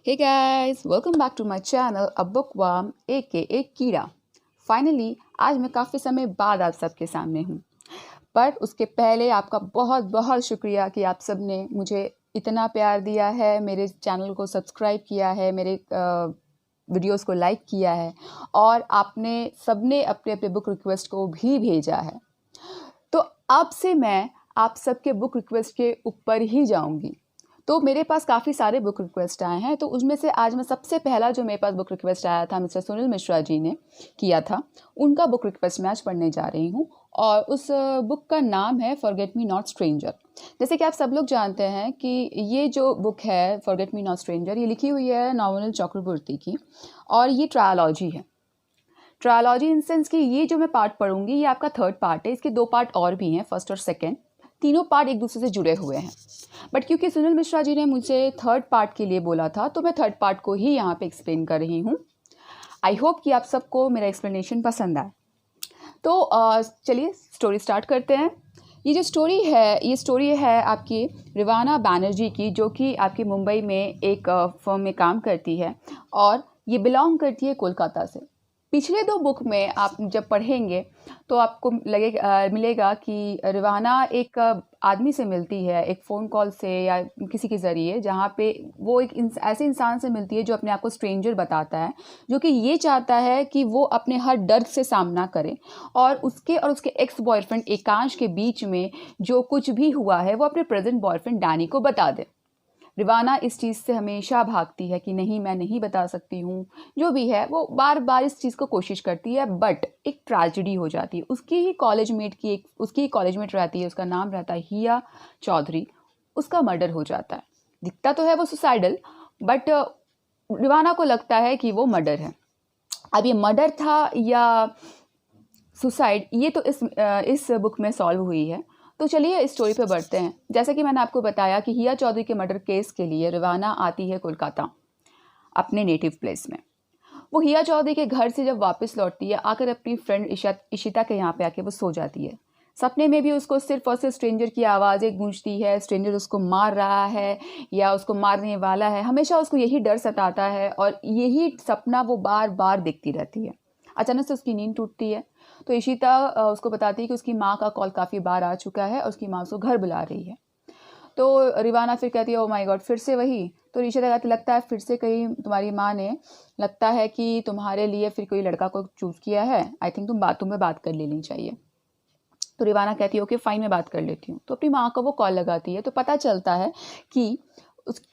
Hey guys, welcome back to my channel A Bookworm aka कीड़ा। Finally आज मैं काफ़ी समय बाद आप सबके सामने हूँ, पर उसके पहले आपका बहुत बहुत शुक्रिया कि आप सब ने मुझे इतना प्यार दिया है, मेरे चैनल को सब्सक्राइब किया है, मेरे वीडियोस को लाइक किया है और आपने सबने अपने अपने बुक रिक्वेस्ट को भी भेजा है। तो अब से मैं आप सबके बुक रिक्वेस्ट के ऊपर ही जाऊंगी। तो मेरे पास काफ़ी सारे बुक रिक्वेस्ट आए हैं, तो उसमें से आज मैं सबसे पहला जो मेरे पास बुक रिक्वेस्ट आया था मिस्टर सुनील मिश्रा जी ने किया था, उनका बुक रिक्वेस्ट मैं आज पढ़ने जा रही हूँ और उस बुक का नाम है फॉरगेट मी नॉट स्ट्रेंजर। जैसे कि आप सब लोग जानते हैं कि ये जो बुक है फॉरगेट मी नॉट स्ट्रेंजर, ये लिखी हुई है नवनील चक्रवर्ती की और ये ट्रायोलॉजी है। ट्रायोलॉजी इन सेंस कि ये जो मैं पार्ट पढ़ूंगी ये आपका थर्ड पार्ट है, इसके दो पार्ट और भी हैं, फर्स्ट और सेकेंड, तीनों पार्ट एक दूसरे से जुड़े हुए हैं। बट क्योंकि सुनील मिश्रा जी ने मुझे थर्ड पार्ट के लिए बोला था तो मैं थर्ड पार्ट को ही यहाँ पे एक्सप्लेन कर रही हूँ। आई होप कि आप सबको मेरा एक्सप्लेनेशन पसंद आए। तो चलिए स्टोरी स्टार्ट करते हैं। ये जो स्टोरी है आपकी रिवाना बैनर्जी की, जो कि आपकी मुंबई में एक फर्म में काम करती है और ये बिलोंग करती है कोलकाता से। पिछले दो बुक में आप जब पढ़ेंगे तो आपको मिलेगा कि रिवाना एक आदमी से मिलती है, एक फ़ोन कॉल से या किसी के ज़रिए, जहाँ पे वो एक ऐसे इंसान से मिलती है जो अपने आप को स्ट्रेंजर बताता है, जो कि ये चाहता है कि वो अपने हर डर से सामना करे और उसके एक्स बॉयफ्रेंड एकांश के बीच में जो कुछ भी हुआ है वो अपने प्रेजेंट बॉयफ्रेंड डैनी को बता दे। रिवाना इस चीज़ से हमेशा भागती है कि नहीं, मैं नहीं बता सकती हूँ, जो भी है वो बार बार इस चीज़ को कोशिश करती है। बट एक ट्रेजेडी हो जाती है। उसकी ही कॉलेजमेट रहती है, उसका नाम रहता है हिया चौधरी। उसका मर्डर हो जाता है। दिखता तो है वो सुसाइडल, बट रिवाना को लगता है कि वो मर्डर है। अब ये मर्डर था या सुसाइड, ये तो इस बुक में सॉल्व हुई है। तो चलिए इस स्टोरी पे बढ़ते हैं। जैसा कि मैंने आपको बताया कि हिया चौधरी के मर्डर केस के लिए रिवाना आती है कोलकाता, अपने नेटिव प्लेस में। वो हिया चौधरी के घर से जब वापस लौटती है, आकर अपनी फ्रेंड इशिता के यहाँ पे आके वो सो जाती है। सपने में भी उसको सिर्फ और सिर्फ स्ट्रेंजर की आवाज़ें गूंजती है, स्ट्रेंजर उसको मार रहा है या उसको मारने वाला है, हमेशा उसको यही डर सताता है और यही सपना वो बार बार देखती रहती है। अचानक से उसकी नींद टूटती है तो इशिता उसको बताती है कि उसकी माँ का कॉल काफ़ी बार आ चुका है और उसकी माँ उसको घर बुला रही है। तो रिवाना फिर कहती है, ओ माय गॉड, फिर से वही। तो इशिता कहती, लगता है फिर से कहीं तुम्हारी माँ ने, लगता है कि तुम्हारे लिए फिर कोई लड़का को चूज़ किया है। आई थिंक तुम्हें बात कर लेनी चाहिए। तो रिवाना कहती है ओके फाइन, मैं बात कर लेती हूँ। तो अपनी माँ को वो कॉल लगाती है तो पता चलता है कि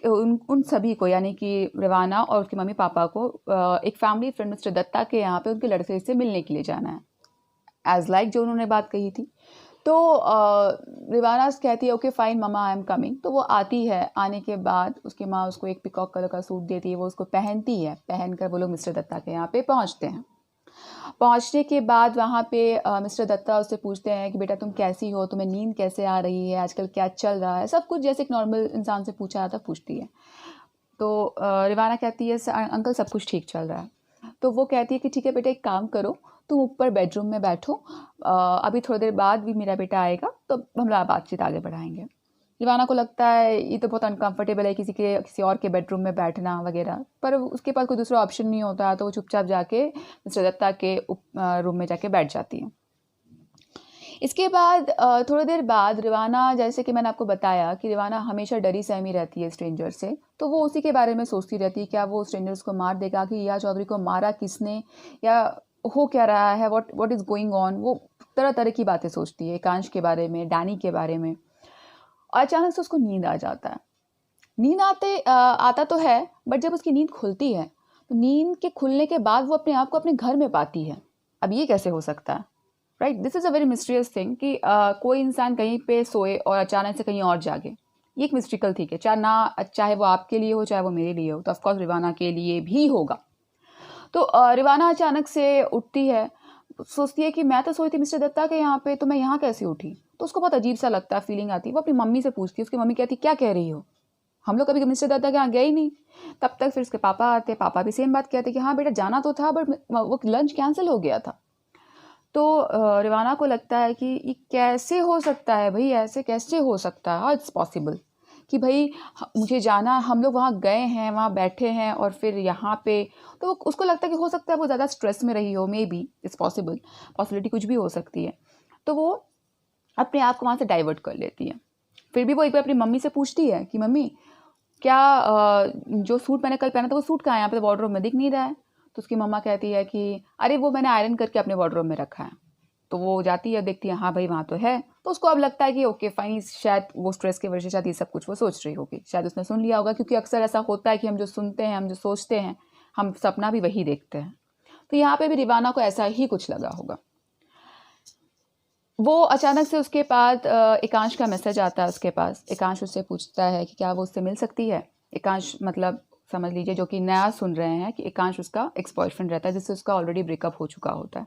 उन सभी को, यानी कि रिवाना और उसके मम्मी पापा को एक फैमिली फ्रेंड मिस्टर दत्ता के यहाँ पे उनके लड़के से मिलने के लिए जाना है, एज लाइक जो उन्होंने बात कही थी। तो रिवाना कहती है okay fine mama I am coming. तो वो आती है। आने के बाद उसकी माँ उसको एक पिकॉक कलर का सूट देती है, वो उसको पहनती है। पहनकर वो लोग मिस्टर दत्ता के यहाँ पे पहुँचते हैं। पहुँचने के बाद वहाँ पे मिस्टर दत्ता उससे पूछते हैं कि बेटा तुम कैसी हो, तुम्हें नींद कैसे आ रही है, आजकल क्या चल रहा है, सब कुछ जैसे एक नॉर्मल इंसान से पूछा जाता पूछती है। तो रिवाना कहती है अंकल सब कुछ ठीक चल रहा है। तो वो कहती है कि ठीक है बेटा, एक काम करो, तुम ऊपर बेडरूम में बैठो, अभी थोड़ी देर बाद भी मेरा बेटा आएगा तो हम लोग बातचीत आगे बढ़ाएंगे। रिवाना को लगता है ये तो बहुत अनकंफर्टेबल है किसी और के बेडरूम में बैठना वगैरह, पर उसके पास कोई दूसरा ऑप्शन नहीं होता, तो वो चुपचाप जाके मिस्टर दत्ता के रूम में जाके बैठ जाती है। इसके बाद थोड़ी देर बाद रिवाना, जैसे कि मैंने आपको बताया कि रिवाना हमेशा डरी सहमी रहती है स्ट्रेंजर से, तो वो उसी के बारे में सोचती रहती है, क्या वो स्ट्रेंजर्स को मार देगा, कि हिया चौधरी को मारा किसने या हो क्या रहा है, व्हाट इज़ गोइंग ऑन। वो तरह तरह की बातें सोचती है, एकांश के बारे में, डैनी के बारे में। और अचानक से उसको नींद आ जाता है। नींद आता तो है, बट जब उसकी नींद खुलती है तो नींद के खुलने के बाद वो अपने आप को अपने घर में पाती है। अब ये कैसे हो सकता है, right? This is a very mysterious thing कि कोई इंसान कहीं पे सोए और अचानक से कहीं और जागे। ये एक मिस्ट्रिकल थिंग है, चाहे वो आपके लिए हो चाहे वो मेरे लिए हो, तो ऑफकोर्स रिवाना के लिए भी होगा। तो रिवाना अचानक से उठती है, सोचती है कि मैं तो सोई थी मिस्टर दत्ता के यहाँ पे, तो मैं यहाँ कैसे उठी। तो उसको बहुत अजीब सा लगता है, फीलिंग आती है। वो अपनी मम्मी से पूछती है, उसकी मम्मी कहती क्या कह रही हो, हम लोग कभी मिस्टर दत्ता के यहाँ गए ही नहीं। तब तक फिर उसके पापा आते, पापा भी सेम बात कहते कि हाँ बेटा जाना तो था, बट वो लंच कैंसिल हो गया था। तो रिवाना को लगता है कि ये कैसे हो सकता है भाई, ऐसे कैसे हो सकता है, हाउ इट्स पॉसिबल कि भाई मुझे जाना, हम लोग वहाँ गए हैं, वहाँ बैठे हैं और फिर यहाँ पे, तो उसको लगता है कि हो सकता है वो ज़्यादा स्ट्रेस में रही हो, may be it's possible, possibility कुछ भी हो सकती है। तो वो अपने आप को वहाँ से डाइवर्ट कर लेती है। फिर भी वो एक बार अपनी मम्मी से पूछती है कि मम्मी क्या जो सूट मैंने कल पहना था वो सूट कहाँ है, यहाँ पे वार्डरोब में दिख नहीं रहा है। तो उसकी मम्मा कहती है कि अरे वो मैंने आयरन करके अपने वार्डरोब में रखा है। तो वो जाती है, देखती है, हाँ भाई वहाँ तो है। तो उसको अब लगता है कि ओके फाइन, शायद वो स्ट्रेस की वजह से शायद ये सब कुछ वो सोच रही होगी, शायद उसने सुन लिया होगा, क्योंकि अक्सर ऐसा होता है कि हम जो सुनते हैं, हम जो सोचते हैं, हम सपना भी वही देखते हैं। तो यहाँ पे भी रिवाना को ऐसा ही कुछ लगा होगा। वो अचानक से उसके पास एकांश का मैसेज आता है उसके पास। एकांश उससे पूछता है कि क्या वो उससे मिल सकती है। एकांश मतलब समझ लीजिए जो कि नया सुन रहे हैं कि एकांश उसका एक्स बॉयफ्रेंड रहता है, जिससे उसका ऑलरेडी ब्रेकअप हो चुका होता है।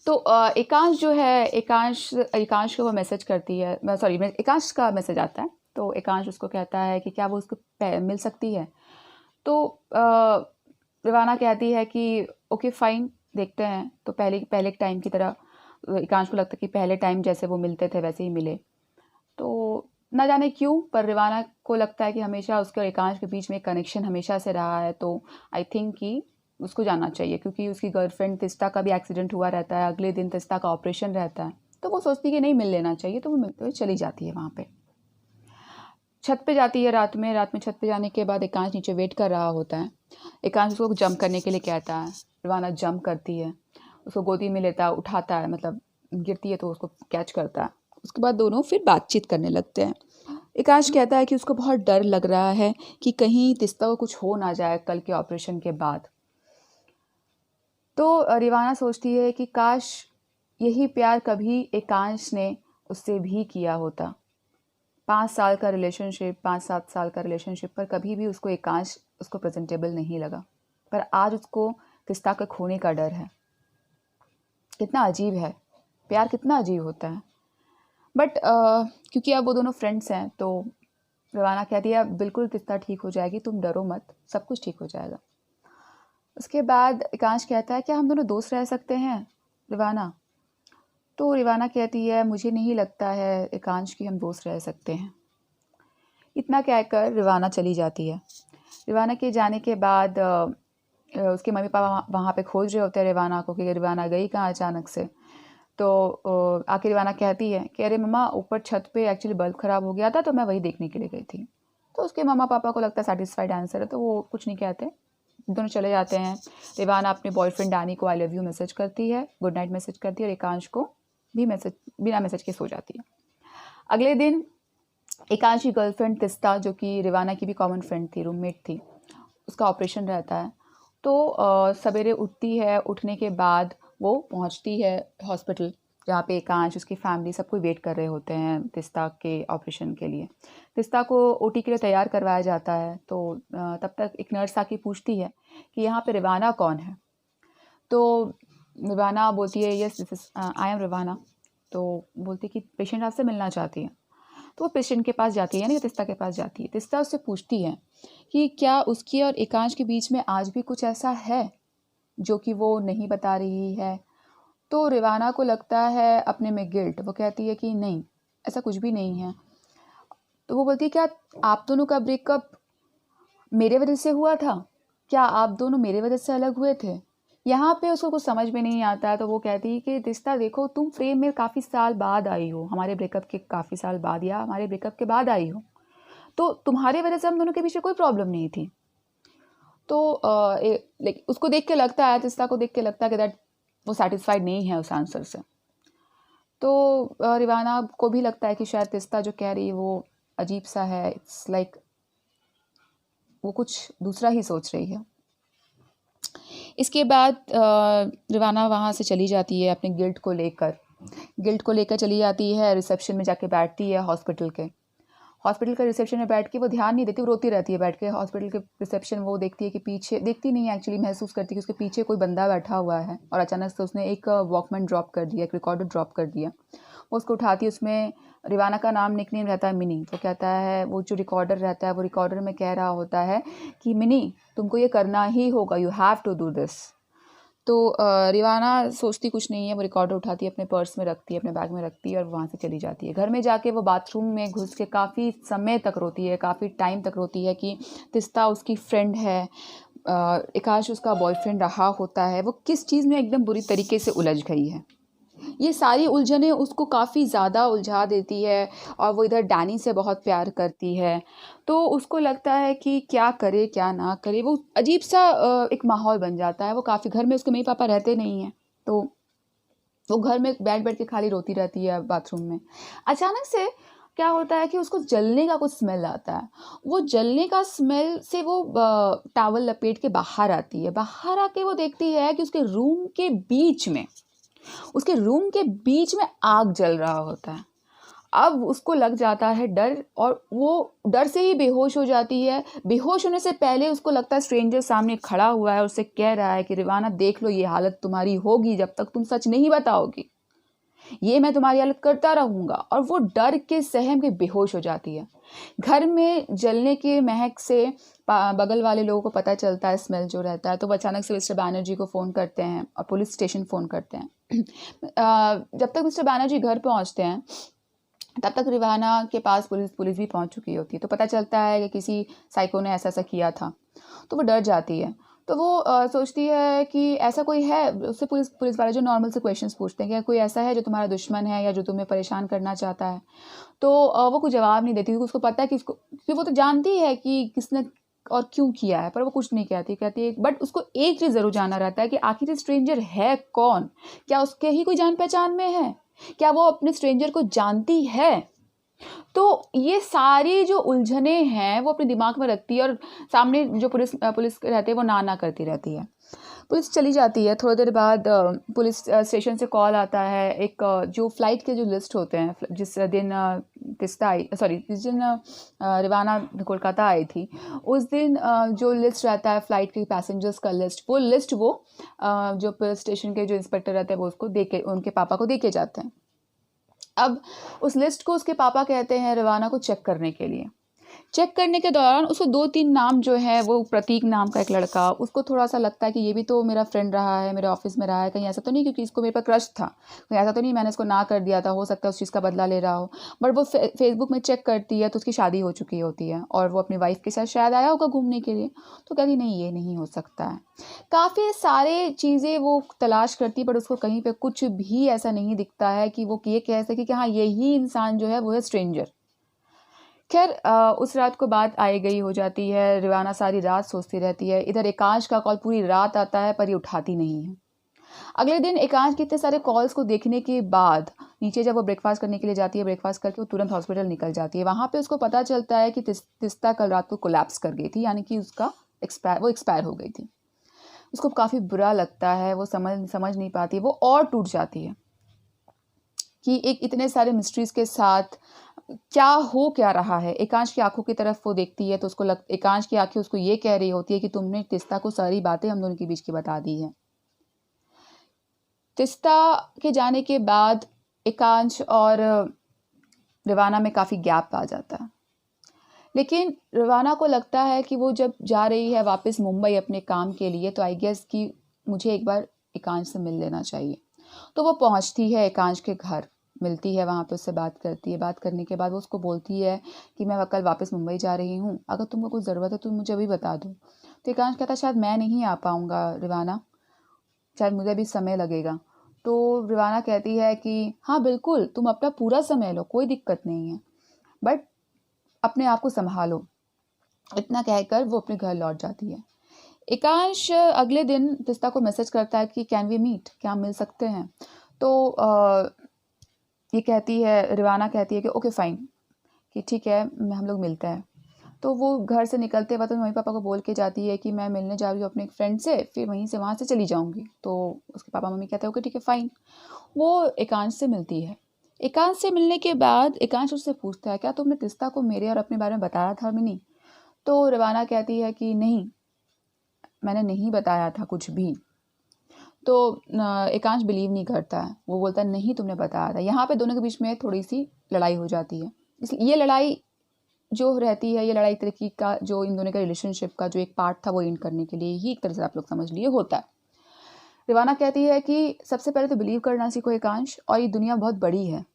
तो एकांश जो है, एकांश को वो मैसेज करती है, सॉरी एकांश का मैसेज आता है। तो एकांश उसको कहता है कि क्या वो उसको मिल सकती है। तो रिवाना कहती है कि ओके फाइन, देखते हैं। तो पहले टाइम की तरह एकांश को लगता है कि पहले टाइम जैसे वो मिलते थे वैसे ही मिले। तो ना जाने क्यों, पर रिवाना को लगता है कि हमेशा उसके और एकांश के बीच में एक कनेक्शन हमेशा से रहा है। तो आई थिंक कि उसको जाना चाहिए, क्योंकि उसकी गर्लफ्रेंड तिस्ता का भी एक्सीडेंट हुआ रहता है, अगले दिन तिस्ता का ऑपरेशन रहता है। तो वो सोचती है कि नहीं, मिल लेना चाहिए। तो वो मिलते हुए चली जाती है वहाँ पे। छत पे जाती है रात में छत पे जाने के बाद एकांश नीचे वेट कर रहा होता है। एकांश उसको जंप करने के लिए कहता है। रिवाना जंप करती है, उसको गोदी में लेता है, उठाता है, मतलब गिरती है तो उसको कैच करता है। उसके बाद दोनों फिर बातचीत करने लगते हैं। एकांश कहता है कि उसको बहुत डर लग रहा है कि कहीं तिस्ता को कुछ हो ना जाए कल के ऑपरेशन के बाद। तो रिवाना सोचती है कि काश यही प्यार कभी एकांश ने उससे भी किया होता। 5 साल का रिलेशनशिप, 5-7 साल का रिलेशनशिप, पर कभी भी उसको एकांश उसको प्रेजेंटेबल नहीं लगा। पर आज उसको तिस्ता के खोने का डर है। कितना अजीब है, प्यार कितना अजीब होता है। बट क्योंकि अब वो दोनों फ्रेंड्स हैं, तो रिवाना कहती है बिल्कुल तिस्ता ठीक हो जाएगी, तुम डरो मत, सब कुछ ठीक हो जाएगा। उसके बाद एकांश कहता है क्या हम दोनों दोस्त रह सकते हैं रिवाना। तो रिवाना कहती है मुझे नहीं लगता है एकांश कि हम दोस्त रह सकते हैं। इतना कहकर रिवाना चली जाती है। रिवाना के जाने के बाद उसके मम्मी पापा वहाँ पे खोज रहे होते हैं रिवाना को कि रिवाना गई कहाँ अचानक से। तो आखिर रिवाना कहती है कि अरे मम्मा, ऊपर छत पे एक्चुअली बल्ब ख़राब हो गया था तो मैं वही देखने के लिए गई थी। तो उसके मम्मा पापा को लगता है सेटिस्फाइड आंसर है, तो वो कुछ नहीं कहते, दोनों चले जाते हैं। रिवाना अपने बॉयफ्रेंड डैनी को आई लव यू मैसेज करती है, गुड नाइट मैसेज करती है, और एकांश को भी मैसेज, बिना मैसेज के सो जाती है। अगले दिन एकांश की गर्लफ्रेंड तिस्ता, जो कि रिवाना की भी कॉमन फ्रेंड थी, रूममेट थी, उसका ऑपरेशन रहता है। तो सवेरे उठती है, उठने के बाद वो पहुंचती है हॉस्पिटल, जहाँ पे एकांश, उसकी फैमिली, सब कोई वेट कर रहे होते हैं तिस्ता के ऑपरेशन के लिए। तिस्ता को ओटी के लिए तैयार करवाया जाता है। तो तब तक एक नर्स आके पूछती है कि यहाँ पे रिवाना कौन है। तो रिवाना बोलती है yes this is I am रिवाना। तो बोलती है कि पेशेंट आपसे मिलना चाहती है। तो वो पेशेंट के पास जाती है, यानी तिस्ता के पास जाती है। तिस्ता उससे पूछती है कि क्या उसकी और एकांश के बीच में आज भी कुछ ऐसा है जो कि वो नहीं बता रही है। तो रिवाना को लगता है अपने में गिल्ट। वो कहती है कि नहीं, ऐसा कुछ भी नहीं है। तो वो बोलती है क्या आप दोनों का ब्रेकअप मेरे वजह से हुआ था, क्या आप दोनों मेरे वजह से अलग हुए थे। यहाँ पे उसको कुछ समझ में नहीं आता है। तो वो कहती है कि तिस्ता देखो, तुम फ्रेम में काफ़ी साल बाद आई हो, हमारे ब्रेकअप के काफ़ी साल बाद या हमारे ब्रेकअप के बाद आई हो, तो तुम्हारे वजह से हम दोनों के पीछे कोई प्रॉब्लम नहीं थी। तो उसको देख के लगता है, तिस्ता को देख के लगता है कि दैट वो सेटिस्फाइड नहीं है उस आंसर से। तो रिवाना को भी लगता है कि शायद तिस्ता जो कह रही है वो अजीब सा है, इट्स लाइक वो कुछ दूसरा ही सोच रही है। इसके बाद रिवाना वहाँ से चली जाती है अपने गिल्ट को लेकर चली जाती है, रिसेप्शन में जाके बैठती है हॉस्पिटल के रिसेप्शन में बैठ के वो ध्यान नहीं देती, वो रोती रहती है बैठ के हॉस्पिटल के रिसेप्शन। वो देखती है कि पीछे, देखती नहीं है एक्चुअली, महसूस करती है कि उसके पीछे कोई बंदा बैठा हुआ है, और अचानक से उसने एक वॉकमैन ड्रॉप कर दिया, एक रिकॉर्डर ड्रॉप कर दिया। वो उसको उठाती है, उसमें रिवाना का नाम, निकनेम रहता है मिनी। तो कहता है, वो जो रिकॉर्डर रहता है, वो रिकॉर्डर में कह रहा होता है कि मिनी तुमको ये करना ही होगा, you have to do this. तो रिवाना सोचती कुछ नहीं है, वो रिकॉर्डर उठाती है, अपने पर्स में रखती है, अपने बैग में रखती है और वहाँ से चली जाती है। घर में जाके वो बाथरूम में घुस के काफ़ी समय तक रोती है, काफ़ी टाइम तक रोती है कि तिस्ता उसकी फ्रेंड है, आकाश उसका बॉयफ्रेंड रहा होता है, वो किस चीज़ में एकदम बुरी तरीके से उलझ गई है। ये सारी उलझनें उसको काफ़ी ज़्यादा उलझा देती है और वो इधर डैनी से बहुत प्यार करती है। तो उसको लगता है कि क्या करे क्या ना करे, वो अजीब सा एक माहौल बन जाता है। वो काफ़ी, घर में उसके मम्मी पापा रहते नहीं हैं, तो वो घर में बैठ बैठ के खाली रोती रहती है बाथरूम में। अचानक से क्या होता है कि उसको जलने का कुछ स्मेल आता है। वो जलने का स्मेल से वो टावल लपेट के बाहर आती है। बाहर आके वो देखती है कि उसके रूम के बीच में आग जल रहा होता है। अब उसको लग जाता है डर और वो डर से ही बेहोश हो जाती है। बेहोश होने से पहले उसको लगता है स्ट्रेंजर सामने खड़ा हुआ है, उससे कह रहा है कि रिवाना देख लो, ये हालत तुम्हारी होगी जब तक तुम सच नहीं बताओगी, ये मैं तुम्हारी हालत करता रहूँगा। और वो डर के सहम के बेहोश हो जाती है। घर में जलने के महक से बगल वाले लोगों को पता चलता है, स्मेल जो रहता है, तो वो अचानक से मिस्टर बैनर्जी को फ़ोन करते हैं और पुलिस स्टेशन फ़ोन करते हैं। जब तक मिस्टर बैनर्जी घर पहुंचते हैं तब तक रिवाना के पास पुलिस भी पहुंच चुकी होती है। तो पता चलता है कि किसी साइको ने ऐसा किया था, तो वो डर जाती है। तो वो सोचती है कि ऐसा कोई है, उससे पुलिस वाले जो नॉर्मल से क्वेश्चंस पूछते हैं कि कोई ऐसा है जो तुम्हारा दुश्मन है या जो तुम्हें परेशान करना चाहता है। तो वो कुछ जवाब नहीं देती, क्योंकि उसको पता है कि क्योंकि वो तो जानती है कि किसने और क्यों किया है, पर वो कुछ नहीं कहती है। बट उसको एक चीज़ ज़रूर जानना रहता है कि आखिर स्ट्रेंजर है कौन, क्या उसके ही कोई जान पहचान में है, क्या वो अपने स्ट्रेंजर को जानती है। तो ये सारी जो उलझने हैं वो अपने दिमाग में रखती है और सामने जो पुलिस रहती है वो ना करती रहती है। पुलिस चली जाती है। थोड़ी देर बाद पुलिस स्टेशन से कॉल आता है, एक जो फ़्लाइट के जो लिस्ट होते हैं, जिस दिन जिस दिन रिवाना कोलकाता आई थी, उस दिन जो लिस्ट रहता है फ़्लाइट के पैसेंजर्स का लिस्ट, वो लिस्ट जो पुलिस स्टेशन के जो इंस्पेक्टर रहते हैं वो उसको दे के, उनके पापा को दे के जाते हैं। अब उस लिस्ट को उसके पापा कहते हैं रिवाना को चेक करने के लिए। चेक करने के दौरान उसको 2-3 नाम जो है, वो प्रतीक नाम का एक लड़का, उसको थोड़ा सा लगता है कि ये भी तो मेरा फ्रेंड रहा है, मेरे ऑफिस में रहा है, कहीं ऐसा तो नहीं क्योंकि इसको मेरे पर क्रश था, कहीं ऐसा तो नहीं मैंने इसको ना कर दिया था, हो सकता है उस चीज़ का बदला ले रहा हो। बट वो फेसबुक में चेक करती है तो उसकी शादी हो चुकी होती है और वो अपनी वाइफ के साथ शायद आया होगा घूमने के लिए। तो कहती नहीं, ये नहीं हो सकता है। काफ़ी सारे चीज़ें वो तलाश करती, बट उसको कहीं पे कुछ भी ऐसा नहीं दिखता है कि वो ये कह सके कि हाँ यही इंसान जो है वो है स्ट्रेंजर। खैर उस रात को बात आई गई हो जाती है। रिवाना सारी रात सोचती रहती है। इधर एकांश का कॉल पूरी रात आता है पर ये उठाती नहीं है। अगले दिन एकांश के इतने सारे कॉल्स को देखने के बाद नीचे जब वो ब्रेकफास्ट करने के लिए जाती है, ब्रेकफास्ट करके वो तुरंत हॉस्पिटल निकल जाती है। वहाँ पे उसको पता चलता है कि तिस्ता कल रात को कोलैप्स कर गई थी, यानी कि उसका एक्सपायर हो गई थी। उसको काफ़ी बुरा लगता है, वो समझ नहीं पाती, वो और टूट जाती है कि एक इतने सारे मिस्ट्रीज़ के साथ क्या रहा है। एकांश की आंखों की तरफ वो देखती है तो उसको एकांश की आंखें उसको ये कह रही होती है कि तुमने तिस्ता को सारी बातें हम दोनों के बीच की बता दी है। तिस्ता के जाने के बाद एकांश और रिवाना में काफ़ी गैप आ जाता है, लेकिन रिवाना को लगता है कि वो जब जा रही है वापस मुंबई अपने काम के लिए, तो आई गेस कि मुझे एक बार एकांश से मिल लेना चाहिए। तो वो पहुंचती है एकांश के घर, मिलती है, वहाँ पे उससे बात करती है। बात करने के बाद वो उसको बोलती है कि मैं कल वापस मुंबई जा रही हूँ, अगर तुमको कुछ ज़रूरत है तो मुझे अभी बता दो। तो एकांश कहता है शायद मैं नहीं आ पाऊँगा रिवाना, शायद मुझे भी समय लगेगा। तो रिवाना कहती है कि हाँ बिल्कुल, तुम अपना पूरा समय लो, कोई दिक्कत नहीं है, बट अपने आप को संभालो। इतना कहकर वो अपने घर लौट जाती है। एकांश अगले दिन तिस्ता को मैसेज करता है कि कैन वी मीट, क्या हम मिल सकते हैं। तो ये कहती है, रिवाना कहती है कि ओके फाइन, कि ठीक है हम लोग मिलते हैं। तो वो घर से निकलते वक्त मम्मी पापा को बोल के जाती है कि मैं मिलने जा रही हूँ अपने एक फ्रेंड से, फिर वहाँ से चली जाऊँगी। तो उसके पापा मम्मी कहते हैं ओके ठीक है फाइन। वो एकांश से मिलती है। एकांश से मिलने के बाद एकांश उससे पूछता है क्या तुमने तिस्ता को मेरे और अपने बारे में बताया था मिनी। तो रिवाना कहती है कि नहीं, मैंने नहीं बताया था कुछ भी। तो एकांश बिलीव नहीं करता है, वो बोलता है नहीं तुमने बताया था। यहाँ पे दोनों के बीच में थोड़ी सी लड़ाई हो जाती है। इसलिए ये लड़ाई जो रहती है, ये लड़ाई तरीके का जो इन दोनों का रिलेशनशिप का जो एक पार्ट था वो एंड करने के लिए ही, एक तरह से आप लोग समझ लिए, होता है। रिवाना कहती है कि सबसे पहले तो बिलीव करना सीखो एकांश, और ये दुनिया बहुत बड़ी है,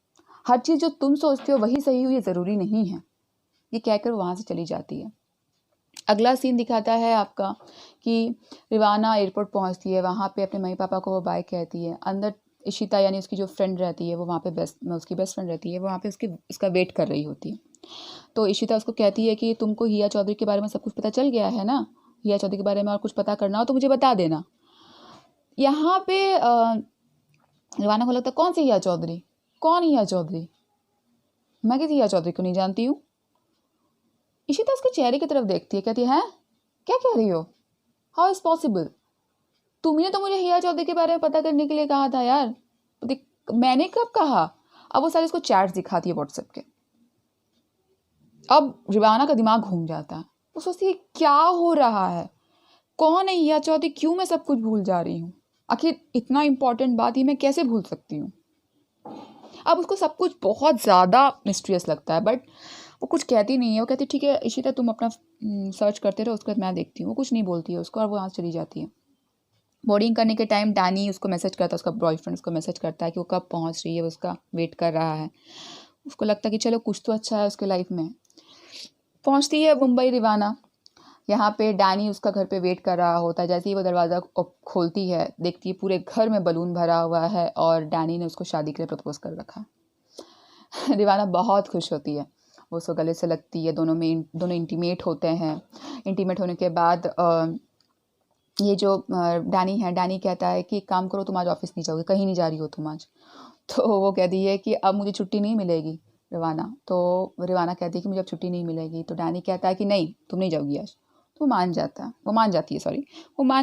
हर चीज़ जो तुम सोचते हो वही सही हो ये ज़रूरी नहीं है। ये कहकर वो वहाँ से चली जाती है। अगला सीन दिखाता है आपका कि रिवाना एयरपोर्ट पहुँचती है, वहाँ पे अपने मम्मी पापा को वो बाय कहती है। अंदर इशिता यानी उसकी जो फ्रेंड रहती है वो वहाँ पे उसकी बेस्ट फ्रेंड रहती है, वो वहाँ पे उसका वेट कर रही होती है। तो इशिता उसको कहती है कि तुमको हिया चौधरी के बारे में सब कुछ पता चल गया है ना, हिया चौधरी के बारे में और कुछ पता करना हो तो मुझे बता देना। यहाँ पे रिवाना को लगता है कौन सी हिया चौधरी, कौन हिया चौधरी, मैं किसी हिया चौधरी को नहीं जानती हूँ। इशिता उसके चेहरे की तरफ देखती है, कहती है क्या कह रही हो, हाउ इज़ पॉसिबल, तुमने तो मुझे हिया चौधरी के बारे में पता करने के लिए कहा था यार, मैंने कब कहा। अब वो सारे उसको चैट्स दिखाती है व्हाट्सएप के। अब रिवाना का दिमाग घूम जाता है, वो सोचती है क्या हो रहा है, कौन है हिया चौधरी, क्यों मैं सब कुछ भूल जा रही हूँ, आखिर इतना इम्पोर्टेंट बात ही मैं कैसे भूल सकती हूँ। अब उसको सब कुछ बहुत ज़्यादा मिस्टीरियस लगता है, बट वो कुछ कहती नहीं है। वो कहती ठीक है इशिता तुम अपना सर्च करते रहो, उसके बाद मैं देखती हूँ। वो कुछ नहीं बोलती है उसको और वो वहाँ चली जाती है। बोर्डिंग करने के टाइम डैनी उसको मैसेज करता है, उसका बॉयफ्रेंड उसको मैसेज करता है कि वो कब पहुँच रही है, वो उसका वेट कर रहा है। उसको लगता है कि चलो कुछ तो अच्छा है उसके लाइफ में। पहुँचती है मुंबई रिवाना, यहाँ पे डैनी उसका घर पे वेट कर रहा होता है। जैसे ही वो दरवाज़ा खोलती है देखती है पूरे घर में बलून भरा हुआ है और डैनी ने उसको शादी के लिए प्रपोज कर रखा है। रिवाना बहुत खुश होती है, वो उसको गले से लगती है, दोनों इंटीमेट होते हैं। इंटीमेट होने के बाद ये जो डैनी है, डैनी कहता है कि एक काम करो तुम आज ऑफिस नहीं जाओगे, कहीं नहीं जा रही हो तुम आज। तो वो कहती है कि अब मुझे छुट्टी नहीं मिलेगी रिवाना। तो रिवाना कहती है कि मुझे अब छुट्टी नहीं मिलेगी। तो डैनी कहता है कि नहीं तुम नहीं जाओगी आज। तो वो मान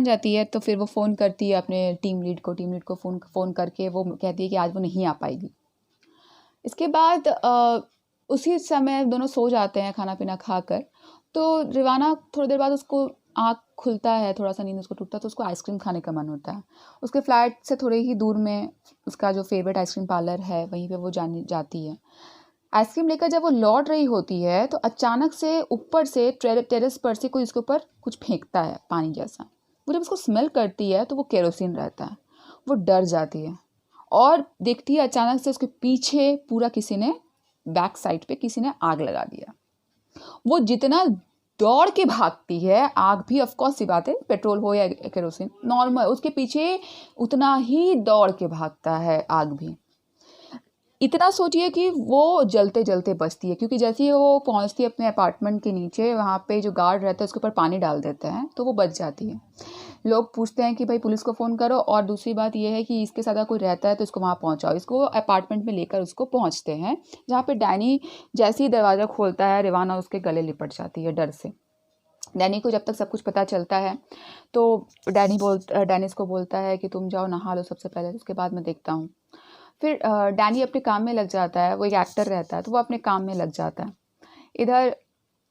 जाती है। तो फिर वो फ़ोन करती है अपने टीम लीड को फ़ोन करके वो कहती है कि आज वो नहीं आ पाएगी। इसके बाद उसी समय दोनों सो जाते हैं खाना पीना खाकर। तो रिवाना थोड़ी देर बाद उसको आँख खुलता है, थोड़ा सा नींद उसको टूटता है तो उसको आइसक्रीम खाने का मन होता है। उसके फ्लैट से थोड़े ही दूर में उसका जो फेवरेट आइसक्रीम पार्लर है वहीं पे वो जाती है। आइसक्रीम लेकर जब वो लौट रही होती है तो अचानक से ऊपर से टेरेस पर से कोई उसके ऊपर कुछ फेंकता है पानी जैसा। वो जब उसको स्मेल करती है तो वो केरोसिन रहता है। वो डर जाती है और देखती है अचानक से उसके पीछे पूरा किसी ने बैक साइड पे किसी ने आग लगा दिया। वो जितना दौड़ के भागती है, आग भी ऑफ कोर्स सी बात है, पेट्रोल हो या केरोसिन नॉर्मल, उसके पीछे उतना ही दौड़ के भागता है आग भी। इतना सोचिए कि वो जलते जलते बचती है, क्योंकि जैसे ही वो पहुंचती है अपने अपार्टमेंट के नीचे, वहाँ पे जो गार्ड रहता है उसके ऊपर पानी डाल देते हैं तो वो बच जाती है। लोग पूछते हैं कि भाई पुलिस को फ़ोन करो, और दूसरी बात ये है कि इसके साथ अगर कोई रहता है तो इसको वहाँ पहुँचाओ। इसको अपार्टमेंट में लेकर उसको पहुँचते हैं, जहाँ पे डैनी जैसे ही दरवाज़ा खोलता है रिवाना उसके गले लिपट जाती है डर से। डैनी को जब तक सब कुछ पता चलता है तो डैनी इसको बोलता है कि तुम जाओ नहा लो सबसे पहले, उसके बाद मैं देखता हूँ। फिर डैनी अपने काम में लग जाता है, वो एक एक्टर रहता है तो वो अपने काम में लग जाता है। इधर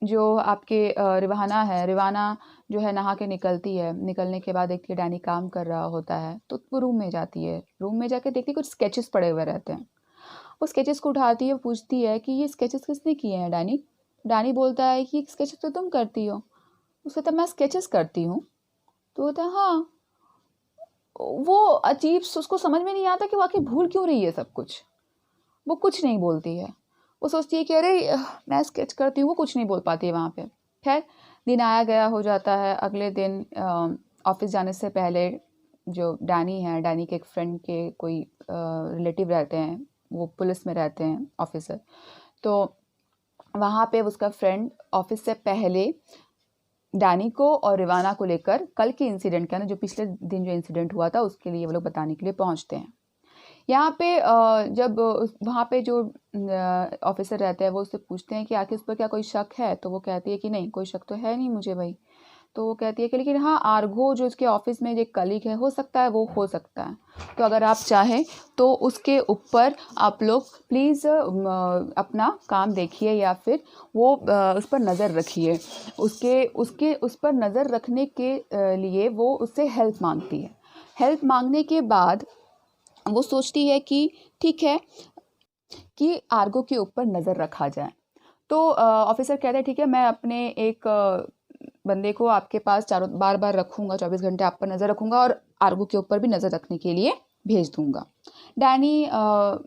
जो आपके रिवाना जो है नहा के निकलती है। निकलने के बाद देखती है डैनी काम कर रहा होता है तो वो रूम में जाती है। रूम में जाके देखती है कुछ स्केचेस पड़े हुए रहते हैं। वो स्केचेस को उठाती है, पूछती है कि ये स्केचेस किसने किए हैं डैनी। डैनी बोलता है कि स्केचेस तो तुम करती हो। उसको तब मैं स्केचेस करती हूँ। तो बोलता है हाँ। वो अजीब, उसको समझ में नहीं आता कि वो आखिर भूल क्यों रही है सब कुछ। वो कुछ नहीं बोलती है, वो सोचती है कि अरे मैं स्केच करती हूँ, वो कुछ नहीं बोल पाती है वहाँ पे। खैर दिन आया गया हो जाता है। अगले दिन ऑफिस जाने से पहले जो डैनी है, डैनी के एक फ्रेंड के कोई रिलेटिव रहते हैं, वो पुलिस में रहते हैं ऑफिसर। तो वहाँ पे उसका फ्रेंड ऑफिस से पहले डैनी को और रिवाना को लेकर कल के इंसिडेंट का ना, जो पिछले दिन जो इंसिडेंट हुआ था उसके लिए वो लोग बताने के लिए पहुँचते हैं। यहाँ पे जब वहाँ पे जो ऑफिसर रहते हैं वो उससे पूछते हैं कि आखिर उस पर क्या कोई शक है। तो वो कहती है कि नहीं कोई शक तो है नहीं मुझे भाई। तो वो कहती है कि लेकिन हाँ आर्गो जो उसके ऑफिस में जो एक कलीग है, हो सकता है वो हो सकता है, तो अगर आप चाहें तो उसके ऊपर आप लोग प्लीज़ अपना काम देखिए या फिर वो उस पर नज़र रखिए। उस पर नज़र रखने के लिए वो उससे हेल्प मांगती है। हेल्प मांगने के बाद वो सोचती है कि ठीक है कि आर्गो के ऊपर नज़र रखा जाए। तो ऑफिसर कहता है ठीक है, मैं अपने एक बंदे को आपके पास चारों बार बार रखूँगा, 24 घंटे आप पर नज़र रखूँगा और आर्गो के ऊपर भी नज़र रखने के लिए भेज दूँगा। डैनी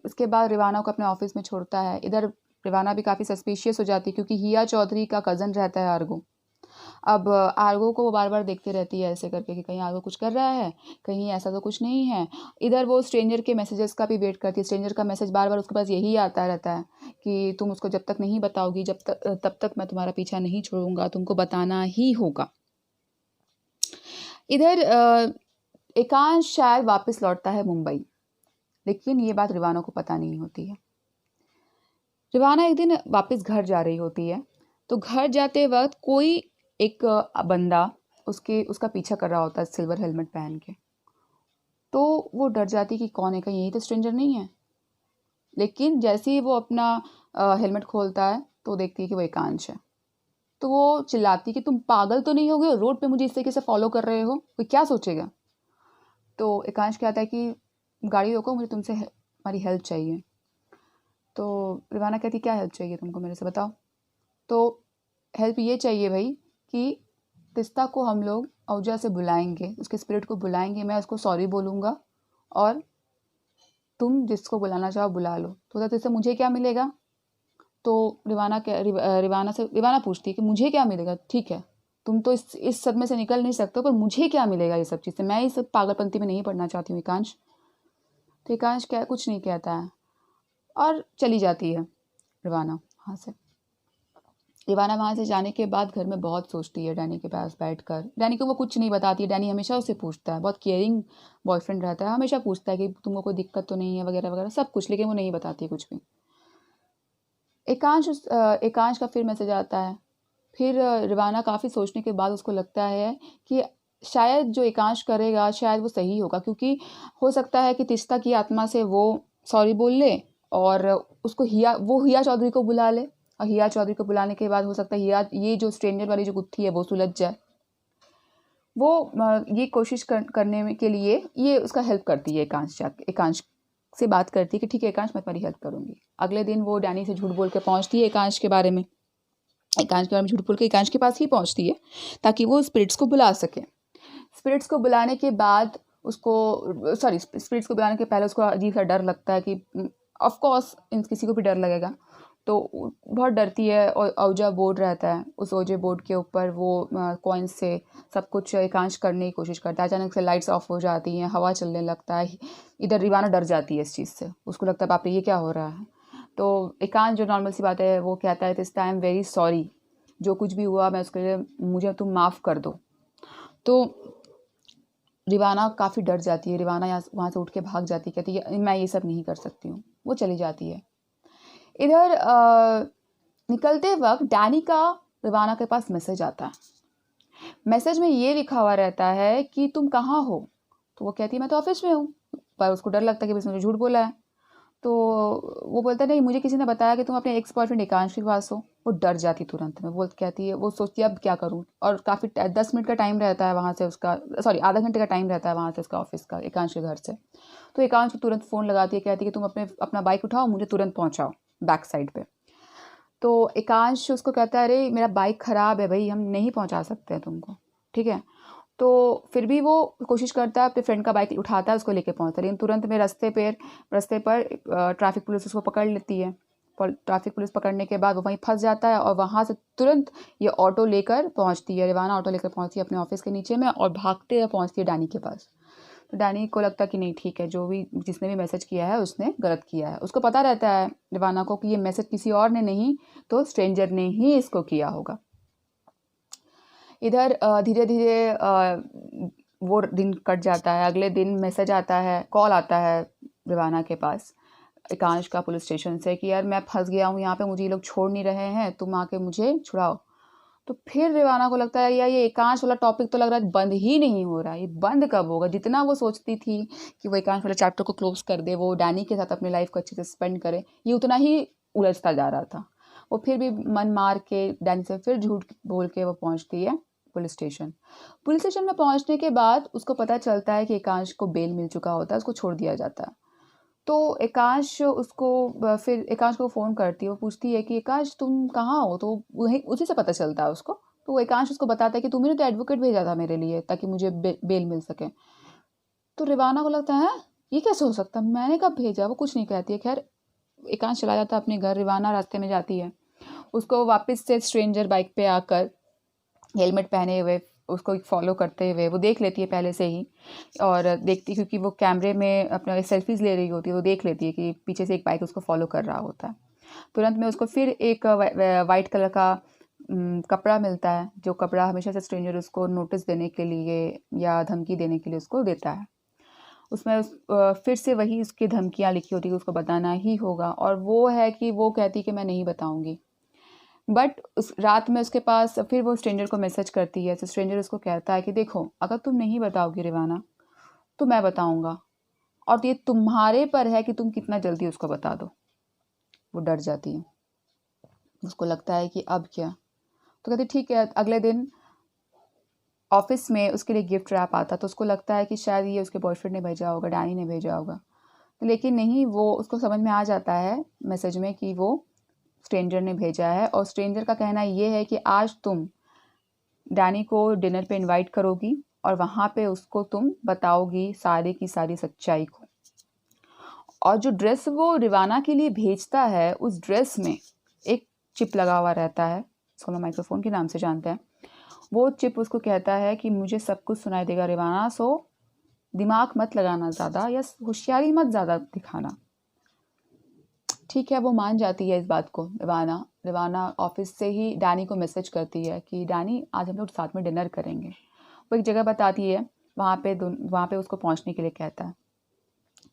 इसके बाद रिवाना को अपने ऑफिस में छोड़ता है। इधर रिवाना भी काफ़ी सस्पिशियस हो जाती है क्योंकि हिया चौधरी का कज़न रहता है आर्गो। अब आर्गो को वो बार बार देखते रहती है ऐसे करके कि कहीं आर्गो कुछ कर रहा है, कहीं ऐसा तो कुछ नहीं है। इधर वो स्ट्रेंजर के मैसेजेस का भी वेट करती है। स्ट्रेंजर का मैसेज बार बार उसके पास यही आता रहता है कि तुम उसको जब तक नहीं बताओगी तब तक मैं तुम्हारा पीछा नहीं छोड़ूंगा, तुमको बताना ही होगा। इधर एकांश शायद वापस लौटता है मुंबई, लेकिन ये बात रिवाना को पता नहीं होती है। रिवाना एक दिन वापस घर जा रही होती है, तो घर जाते वक्त कोई एक बंदा उसका पीछा कर रहा होता है सिल्वर हेलमेट पहन के। तो वो डर जाती कि कौन है, कहीं यही तो स्ट्रेंजर नहीं है। लेकिन जैसे ही वो अपना हेलमेट खोलता है तो देखती है कि वो एकांश है। तो वो चिल्लाती कि तुम पागल तो नहीं हो गए, रोड पे मुझे इस तरीके से फॉलो कर रहे हो, कोई क्या सोचेगा। तो एकांश कहता है कि गाड़ी रोको, मुझे तुमसे हमारी हेल्प चाहिए। तो रिवाना कहती क्या हेल्प चाहिए तुमको, मेरे से बताओ। तो हेल्प ये चाहिए भाई कि तिस्ता को हम लोग औजा से बुलाएंगे, उसके स्पिरिट को बुलाएंगे, मैं उसको सॉरी बोलूँगा और तुम जिसको बुलाना चाहो बुला लो। तो इससे मुझे क्या मिलेगा। तो रिवाना पूछती है कि मुझे क्या मिलेगा। ठीक है, तुम तो इस सदमे से निकल नहीं सकते, पर मुझे क्या मिलेगा ये सब चीज़ से, मैं इस पागलपंती में नहीं पढ़ना चाहती हूँ एकांश। तो एकांश क्या कुछ नहीं कहता है और चली जाती है रिवाना वहाँ से। रिवाना वहाँ से जाने के बाद घर में बहुत सोचती है डैनी के पास बैठकर। डैनी को वो कुछ नहीं बताती है। डैनी हमेशा उसे पूछता है, बहुत केयरिंग बॉयफ्रेंड रहता है, हमेशा पूछता है कि तुमको कोई दिक्कत तो नहीं है वगैरह वगैरह सब कुछ, लेकिन वो नहीं बताती है कुछ भी। एकांश का फिर मैसेज आता है। फिर रिवाना काफ़ी सोचने के बाद उसको लगता है कि शायद जो एकांश करेगा शायद वो सही होगा, क्योंकि हो सकता है कि तिस्ता की आत्मा से वो सॉरी बोल ले और उसको हिया चौधरी को बुला ले, और हिया चौधरी को बुलाने के बाद हो सकता है ये जो स्ट्रेंजर वाली जो गुत्थी है वो सुलझ जाए। वो ये कोशिश करने के लिए ये उसका हेल्प करती है। एकांश से बात करती है कि ठीक है एकांश, मैं तुम्हारी हेल्प करूँगी। अगले दिन वो डैनी से झूठ बोल के पहुँचती है एकांश के बारे में झूठ बोल के एकांश के पास ही पहुँचती है ताकि वो स्पिरिट्स को बुला सके। स्पिरिट्स को बुलाने के बाद स्पिरिट्स को बुलाने के पहले उसको अजीब सा डर लगता है कि ऑफ कोर्स किसी को भी डर लगेगा। तो बहुत डरती है और औजा बोर्ड रहता है, उस औजे बोर्ड के ऊपर वो कॉइन्स से सब कुछ एकांश करने की कोशिश करता है। अचानक से लाइट्स ऑफ हो जाती हैं, हवा चलने लगता है। इधर रिवाना डर जाती है इस चीज़ से, उसको लगता है बाप रे ये क्या हो रहा है। तो एकांश जो नॉर्मल सी बात है वो कहता है दिस टाइम वेरी सॉरी, जो कुछ भी हुआ मैं उसके लिए मुझे तुम माफ़ कर दो। तो रिवाना काफ़ी डर जाती है। रिवाना वहाँ से उठ के भाग जाती है, कहती है मैं ये सब नहीं कर सकती हूँ, वो चली जाती है। इधर निकलते वक्त डैनी का रिवाना के पास मैसेज आता है। मैसेज में ये लिखा हुआ रहता है कि तुम कहाँ हो। तो वो कहती है मैं तो ऑफिस में हूँ, पर उसको डर लगता है कि बस मुझे झूठ बोला है। तो वो बोलता है नहीं, मुझे किसी ने बताया कि तुम अपने एक्स बॉयफ्रेंड एकांश के पास हो। वो डर जाती तुरंत में, वो कहती है, वो सोचती है अब क्या करूँ। और काफ़ी 10 मिनट का टाइम रहता है वहाँ से उसका, आधा घंटे का टाइम रहता है वहाँ से उसका ऑफिस का, एकांश के घर से। तो एकांश को तुरंत फ़ोन लगाती है, कहती है कि तुम अपना बाइक उठाओ, मुझे तुरंत पहुँचाओ बैक साइड पे। तो एकांश उसको कहता है अरे मेरा बाइक ख़राब है भाई, हम नहीं पहुँचा सकते हैं तुमको, ठीक है। तो फिर भी वो कोशिश करता है, अपने फ्रेंड का बाइक उठाता है, उसको लेके पहुँचता है। लेकिन तुरंत में रास्ते पर ट्रैफिक पुलिस उसको पकड़ लेती है। ट्रैफिक पुलिस पकड़ने के बाद वो वहीं फंस जाता है और वहाँ से तुरंत ये ऑटो लेकर पहुँचती है। रिवाना ऑटो लेकर पहुँचती है अपने ऑफिस के नीचे में और भागते हुए पहुँचती है डैनी के पास। तो डैनी को लगता है कि नहीं ठीक है, जिसने भी मैसेज किया है उसने गलत किया है। उसको पता रहता है रिवाना को कि ये मैसेज किसी और ने नहीं तो स्ट्रेंजर ने ही इसको किया होगा। इधर धीरे धीरे वो दिन कट जाता है। अगले दिन मैसेज आता है, कॉल आता है रिवाना के पास एकांश का पुलिस स्टेशन से कि यार मैं फंस गया हूँ यहाँ पे, मुझे ये लोग छोड़ नहीं रहे हैं, तुम आके मुझे छुड़ाओ। तो फिर रिवाना को लगता है यार ये एकांश वाला टॉपिक तो लग रहा है बंद ही नहीं हो रहा है, ये बंद कब होगा। जितना वो सोचती थी कि वो एकांश वाले चैप्टर को क्लोज कर दे, वो डैनी के साथ अपनी लाइफ को अच्छे से स्पेंड करे, ये उतना ही उलझता जा रहा था। वो फिर भी मन मार के डैनी से फिर झूठ बोल के वो पहुँचती है पुलिस स्टेशन में पहुंचने के बाद उसको पता चलता है कि एकांश को बेल मिल चुका होता है, उसको छोड़ दिया जाता है। तो एकांश को फ़ोन करती है, वो पूछती है कि एकांश तुम कहाँ हो। तो वहीं उसी से पता चलता है उसको तो एकांश उसको बताता है कि तुमने तो एडवोकेट भेजा था मेरे लिए ताकि मुझे बेल मिल सके। तो रिवाना को लगता है ये कैसे हो सकता, मैंने कब भेजा, वो कुछ नहीं कहती है। खैर एकांश चला जाता है अपने घर, रिवाना रास्ते में जाती है, उसको वापस से स्ट्रेंजर बाइक पे आकर हेलमेट पहने हुए उसको फॉलो करते हुए वो देख लेती है पहले से ही, और देखती क्योंकि वो कैमरे में अपना सेल्फीज़ ले रही होती है, वो देख लेती है कि पीछे से एक बाइक उसको फॉलो कर रहा होता है। तुरंत में उसको फिर एक वाइट कलर का कपड़ा मिलता है, जो कपड़ा हमेशा से स्ट्रेंजर उसको नोटिस देने के लिए या धमकी देने के लिए उसको देता है। उसमें फिर से वही उसकी धमकियाँ लिखी होती है कि उसको बताना ही होगा, और वो है कि वो कहती कि मैं नहीं बताऊँगी। बट उस रात में उसके पास फिर वो स्ट्रेंजर को मैसेज करती है, तो स्ट्रेंजर उसको कहता है कि देखो अगर तुम नहीं बताओगी रिवाना तो मैं बताऊँगा, और ये तुम्हारे पर है कि तुम कितना जल्दी उसको बता दो। वो डर जाती है, उसको लगता है कि अब क्या। तो कहती ठीक है। अगले दिन ऑफिस में उसके लिए गिफ्ट रैप आता, तो उसको लगता है कि शायद ये उसके बॉयफ्रेंड ने भेजा होगा, डैनी ने भेजा होगा, लेकिन नहीं, वो उसको समझ में आ जाता है मैसेज में कि वो स्ट्रेंजर ने भेजा है। और स्ट्रेंजर का कहना ये है कि आज तुम डैनी को डिनर पे इनवाइट करोगी और वहाँ पे उसको तुम बताओगी सारी की सारी सच्चाई को। और जो ड्रेस वो रिवाना के लिए भेजता है, उस ड्रेस में एक चिप लगा हुआ रहता है, इसको हम माइक्रोफोन के नाम से जानते हैं। वो चिप उसको कहता है कि मुझे सब कुछ सुनाई देगा रिवाना, सो दिमाग मत लगाना ज़्यादा या होशियारी मत ज़्यादा दिखाना। ठीक है, वो मान जाती है इस बात को। रिवाना ऑफिस से ही डैनी को मैसेज करती है कि डैनी आज हम लोग साथ में डिनर करेंगे। वो एक जगह बताती है, वहाँ पे उसको पहुँचने के लिए कहता है।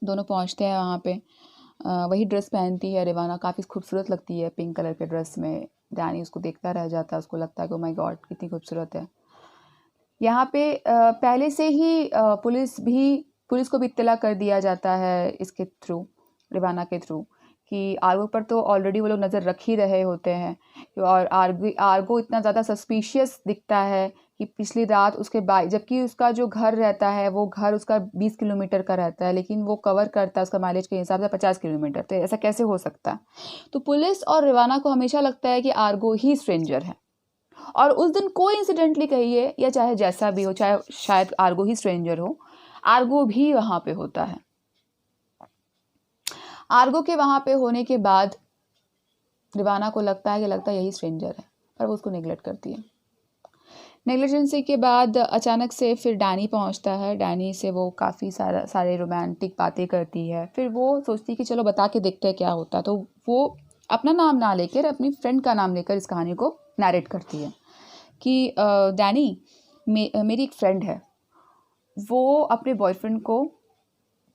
दोनों पहुँचते हैं वहाँ पे। वही ड्रेस पहनती है रिवाना, काफ़ी खूबसूरत लगती है पिंक कलर के ड्रेस में। डैनी उसको देखता रह जाता है, उसको लगता है कि ओ माय गॉड कितनी खूबसूरत है। यहाँ पे पहले से ही पुलिस को भी इत्तला कर दिया जाता है इसके थ्रू, रिवाना के थ्रू, कि आर्गो पर तो ऑलरेडी वो लोग नज़र रख ही रहे होते हैं। और आर्गो इतना ज़्यादा सस्पिशियस दिखता है कि पिछली रात उसके बाइक, जबकि उसका जो घर रहता है वो घर उसका 20 किलोमीटर का रहता है, लेकिन वो कवर करता है उसका माइलेज के हिसाब से 50 किलोमीटर। तो ऐसा कैसे हो सकता है? तो पुलिस और रिवाना को हमेशा लगता है कि आर्गो ही स्ट्रेंजर है। और उस दिन कोइंसिडेंटली कहिए या चाहे जैसा भी हो, चाहे शायद आर्गो ही स्ट्रेंजर हो, आर्गो भी वहाँ पे होता है। आर्गो के वहाँ पे होने के बाद रिवाना को लगता है यही स्ट्रेंजर है, पर वो उसको नेगलेक्ट करती है। नेग्लिजेंसी के बाद अचानक से फिर डैनी पहुंचता है। डैनी से वो काफ़ी सारे रोमांटिक बातें करती है। फिर वो सोचती है कि चलो बता के देखते हैं क्या होता है। तो वो अपना नाम ना लेकर अपनी फ्रेंड का नाम लेकर इस कहानी को नैरेट करती है कि डैनी मेरी एक फ्रेंड है, वो अपने बॉयफ्रेंड को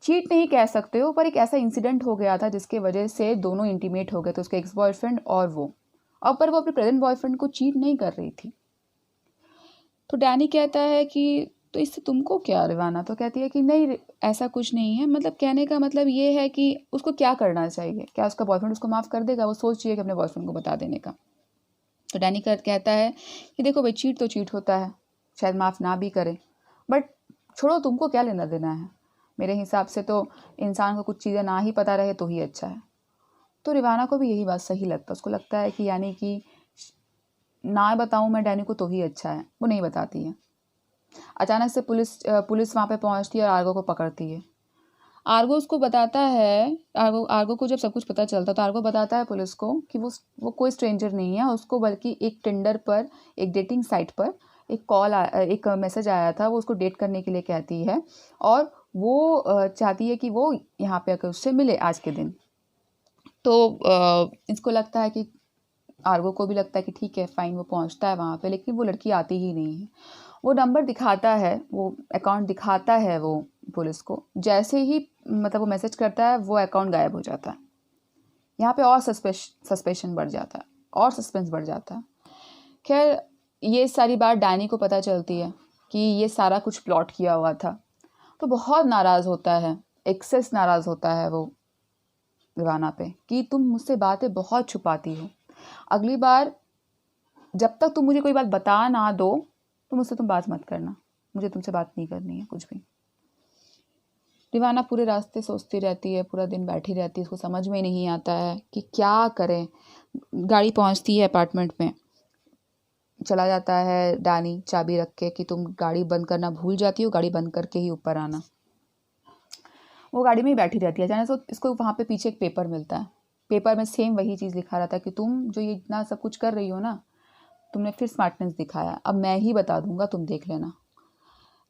चीट नहीं कह सकते हो, पर एक ऐसा इंसिडेंट हो गया था जिसके वजह से दोनों इंटीमेट हो गए थे, उसके एक्स बॉयफ्रेंड और वो। और पर वो अपने प्रेजेंट बॉयफ्रेंड को चीट नहीं कर रही थी। तो डैनी कहता है कि तो इससे तुमको क्या रिवाना? तो कहती है कि नहीं ऐसा कुछ नहीं है, मतलब कहने का मतलब ये है कि उसको क्या करना चाहिए, क्या उसका बॉयफ्रेंड उसको माफ़ कर देगा? वो सोच रही है कि अपने बॉयफ्रेंड को बता देने का। तो डैनी कहता है कि देखो भाई, चीट तो चीट होता है, शायद माफ़ ना भी करे, बट छोड़ो, तुमको क्या लेना देना है। मेरे हिसाब से तो इंसान को कुछ चीज़ें ना ही पता रहे तो ही अच्छा है। तो रिवाना को भी यही बात सही लगता है। उसको लगता है कि यानी कि ना बताऊं मैं डैनी को तो ही अच्छा है। वो नहीं बताती है। अचानक से पुलिस वहाँ पे पहुँचती है और आर्गो को पकड़ती है। आर्गो उसको बताता है, आर्गो को जब सब कुछ पता चलता तो आर्गो बताता है पुलिस को कि वो कोई स्ट्रेंजर नहीं है उसको, बल्कि एक टिंडर पर, एक डेटिंग साइट पर एक मैसेज आया था। वो उसको डेट करने के लिए कहती है और वो चाहती है कि वो यहाँ पे आकर उससे मिले आज के दिन। तो इसको लगता है कि आर्गो को भी लगता है कि ठीक है फाइन, वो पहुँचता है वहाँ पे, लेकिन वो लड़की आती ही नहीं है। वो नंबर दिखाता है, वो अकाउंट दिखाता है वो पुलिस को। जैसे ही मतलब वो मैसेज करता है, वो अकाउंट गायब हो जाता है। यहाँ पे और सस्पेशन बढ़ जाता है और सस्पेंस बढ़ जाता है। खैर ये सारी बात डैनी को पता चलती है कि ये सारा कुछ प्लॉट किया हुआ था, तो बहुत नाराज़ होता है, एक्सेस नाराज़ होता है वो रिवाना पे कि तुम मुझसे बातें बहुत छुपाती हो। अगली बार जब तक तुम मुझे कोई बात बता ना दो तो मुझसे तुम बात मत करना, मुझे तुमसे बात नहीं करनी है कुछ भी। रिवाना पूरे रास्ते सोचती रहती है, पूरा दिन बैठी रहती है, उसको समझ में नहीं आता है कि क्या करें। गाड़ी पहुंचती है अपार्टमेंट में, चला जाता है डैनी चाबी रख के कि तुम गाड़ी बंद करना भूल जाती हो, गाड़ी बंद करके ही ऊपर आना। वो गाड़ी में ही बैठी रहती है। अचानक से इसको वहाँ पे पीछे एक पेपर मिलता है। पेपर में सेम वही चीज़ लिखा रहता है कि तुम जो ये इतना सब कुछ कर रही हो ना, तुमने फिर स्मार्टनेस दिखाया, अब मैं ही बता दूंगा, तुम देख लेना।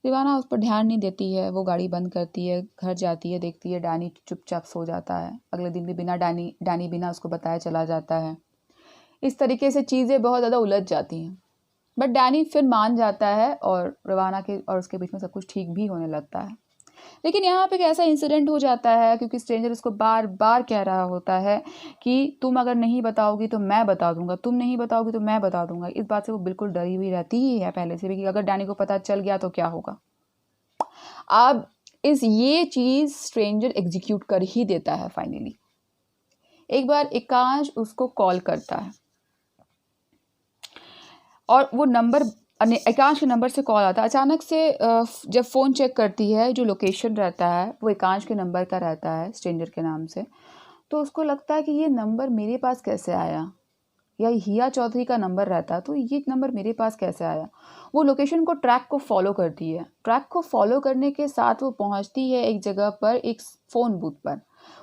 रिवाना उस पर ध्यान नहीं देती है, वो गाड़ी बंद करती है, घर जाती है, देखती है डैनी चुपचाप सो जाता है। अगले दिन भी डैनी बिना उसको बताए चला जाता है। इस तरीके से चीज़ें बहुत ज़्यादा उलझ जाती हैं, बट डैनी फिर मान जाता है और रिवाना के और उसके बीच में सब कुछ ठीक भी होने लगता है। लेकिन यहाँ पे एक ऐसा इंसिडेंट हो जाता है, क्योंकि स्ट्रेंजर उसको बार बार कह रहा होता है कि तुम अगर नहीं बताओगी तो मैं बता दूंगा, तुम नहीं बताओगी तो मैं बता दूंगा। इस बात से वो बिल्कुल डरी हुई रहती ही है पहले से भी कि अगर डैनी को पता चल गया तो क्या होगा। अब ये चीज़ स्ट्रेंजर एग्जीक्यूट कर ही देता है फाइनली। एक बार एकांश उसको कॉल करता है और वो नंबर एकांश के नंबर से कॉल आता है। अचानक से जब फ़ोन चेक करती है, जो लोकेशन रहता है वो एकांश के नंबर का रहता है, स्ट्रेंजर के नाम से। तो उसको लगता है कि ये नंबर मेरे पास कैसे आया, या हिया चौधरी का नंबर रहता है तो ये नंबर मेरे पास कैसे आया। वो लोकेशन को ट्रैक को फॉलो करती है। ट्रैक को फॉलो करने के साथ वो पहुंचती है एक जगह पर, एक फ़ोन बूथ पर।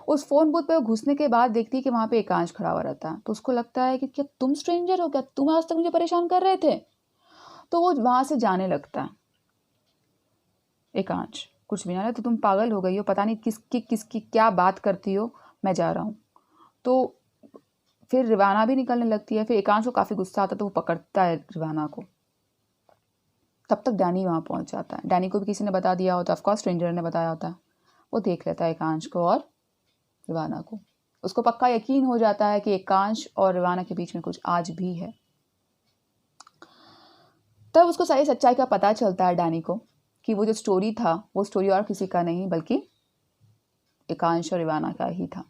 उस फ़ोन बूथ पर घुसने के बाद देखती है कि वहाँ पे एकांश खड़ा हुआ रहता है। तो उसको लगता है कि क्या तुम स्ट्रेंजर हो, क्या तुम आज तक मुझे परेशान कर रहे थे। तो वो वहाँ से जाने लगता है। एकांश कुछ भी ना रहे तो तुम पागल हो गई हो, पता नहीं किसकी क्या बात करती हो, मैं जा रहा हूँ। तो फिर रिवाना भी निकलने लगती है। फिर एकांश को काफ़ी गुस्सा आता है तो वो पकड़ता है रिवाना को। तब तक डैनी वहाँ पहुँच जाता है। डैनी को भी किसी ने बता दिया होता, ऑफकोर्स स्ट्रेंजर ने बताया होता है। वो देख लेता है एकांश को और रिवाना को। उसको पक्का यकीन हो जाता है कि एकांश और रिवाना के बीच में कुछ आज भी है। तब उसको सारी सच्चाई का पता चलता है डैनी को कि वो जो स्टोरी था वो स्टोरी और किसी का नहीं बल्कि एकांश और रिवाना का ही था।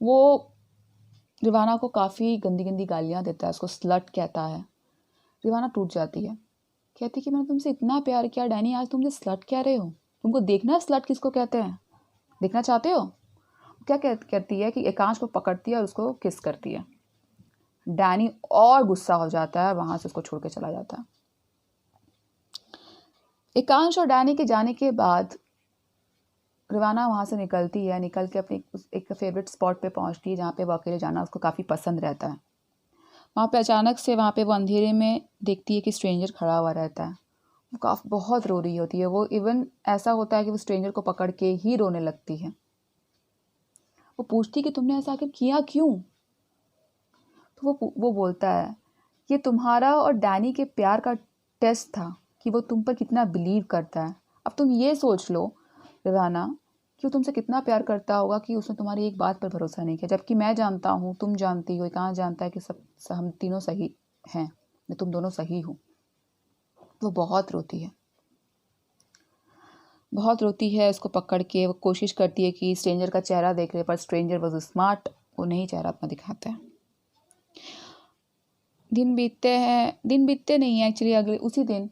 वो रिवाना को काफ़ी गंदी गंदी गालियाँ देता है, उसको स्लट कहता है। रिवाना टूट जाती है, कहती कि मैंने तुमसे इतना प्यार किया डैनी, आज तुम मुझे स्लट कह रहे हो। तुमको देखना है स्लट किसको कहते हैं, देखना चाहते हो। क्या कहती है कि एकांश को पकड़ती है और उसको किस करती है। डैनी और गुस्सा हो जाता है, वहाँ से उसको छोड़ के चला जाता है। एकांश और डैनी के जाने के बाद रिवाना वहाँ से निकलती है। निकल के अपनी एक फेवरेट स्पॉट पे पहुँचती है जहाँ पे वो अकेले जाना उसको काफ़ी पसंद रहता है। वहाँ पे अचानक से वहाँ पे वो अंधेरे में देखती है कि स्ट्रेंजर खड़ा हुआ रहता है। वो बहुत रो रही होती है। वो इवन ऐसा होता है कि वो स्ट्रेंजर को पकड़ के ही रोने लगती है। वो पूछती कि तुमने ऐसा आखिर किया क्यों। तो वो बोलता है ये तुम्हारा और डैनी के प्यार का टेस्ट था कि वो तुम पर कितना बिलीव करता है। अब तुम ये सोच लो रिवाना कि वो तुमसे कितना प्यार करता होगा कि उसने तुम्हारी एक बात पर भरोसा नहीं किया, जबकि मैं जानता हूँ, तुम जानती हो, कहाँ जानता है कि हम तीनों सही हैं, तुम दोनों सही हो। वो बहुत रोती है, बहुत रोती है। उसको पकड़ के वो कोशिश करती है कि स्ट्रेंजर का चेहरा देख ले, पर स्ट्रेंजर वॉज स्मार्ट, वो नहीं चेहरा अपना दिखाता है। दिन बीतते नहीं है एक्चुअली। अगले उसी दिन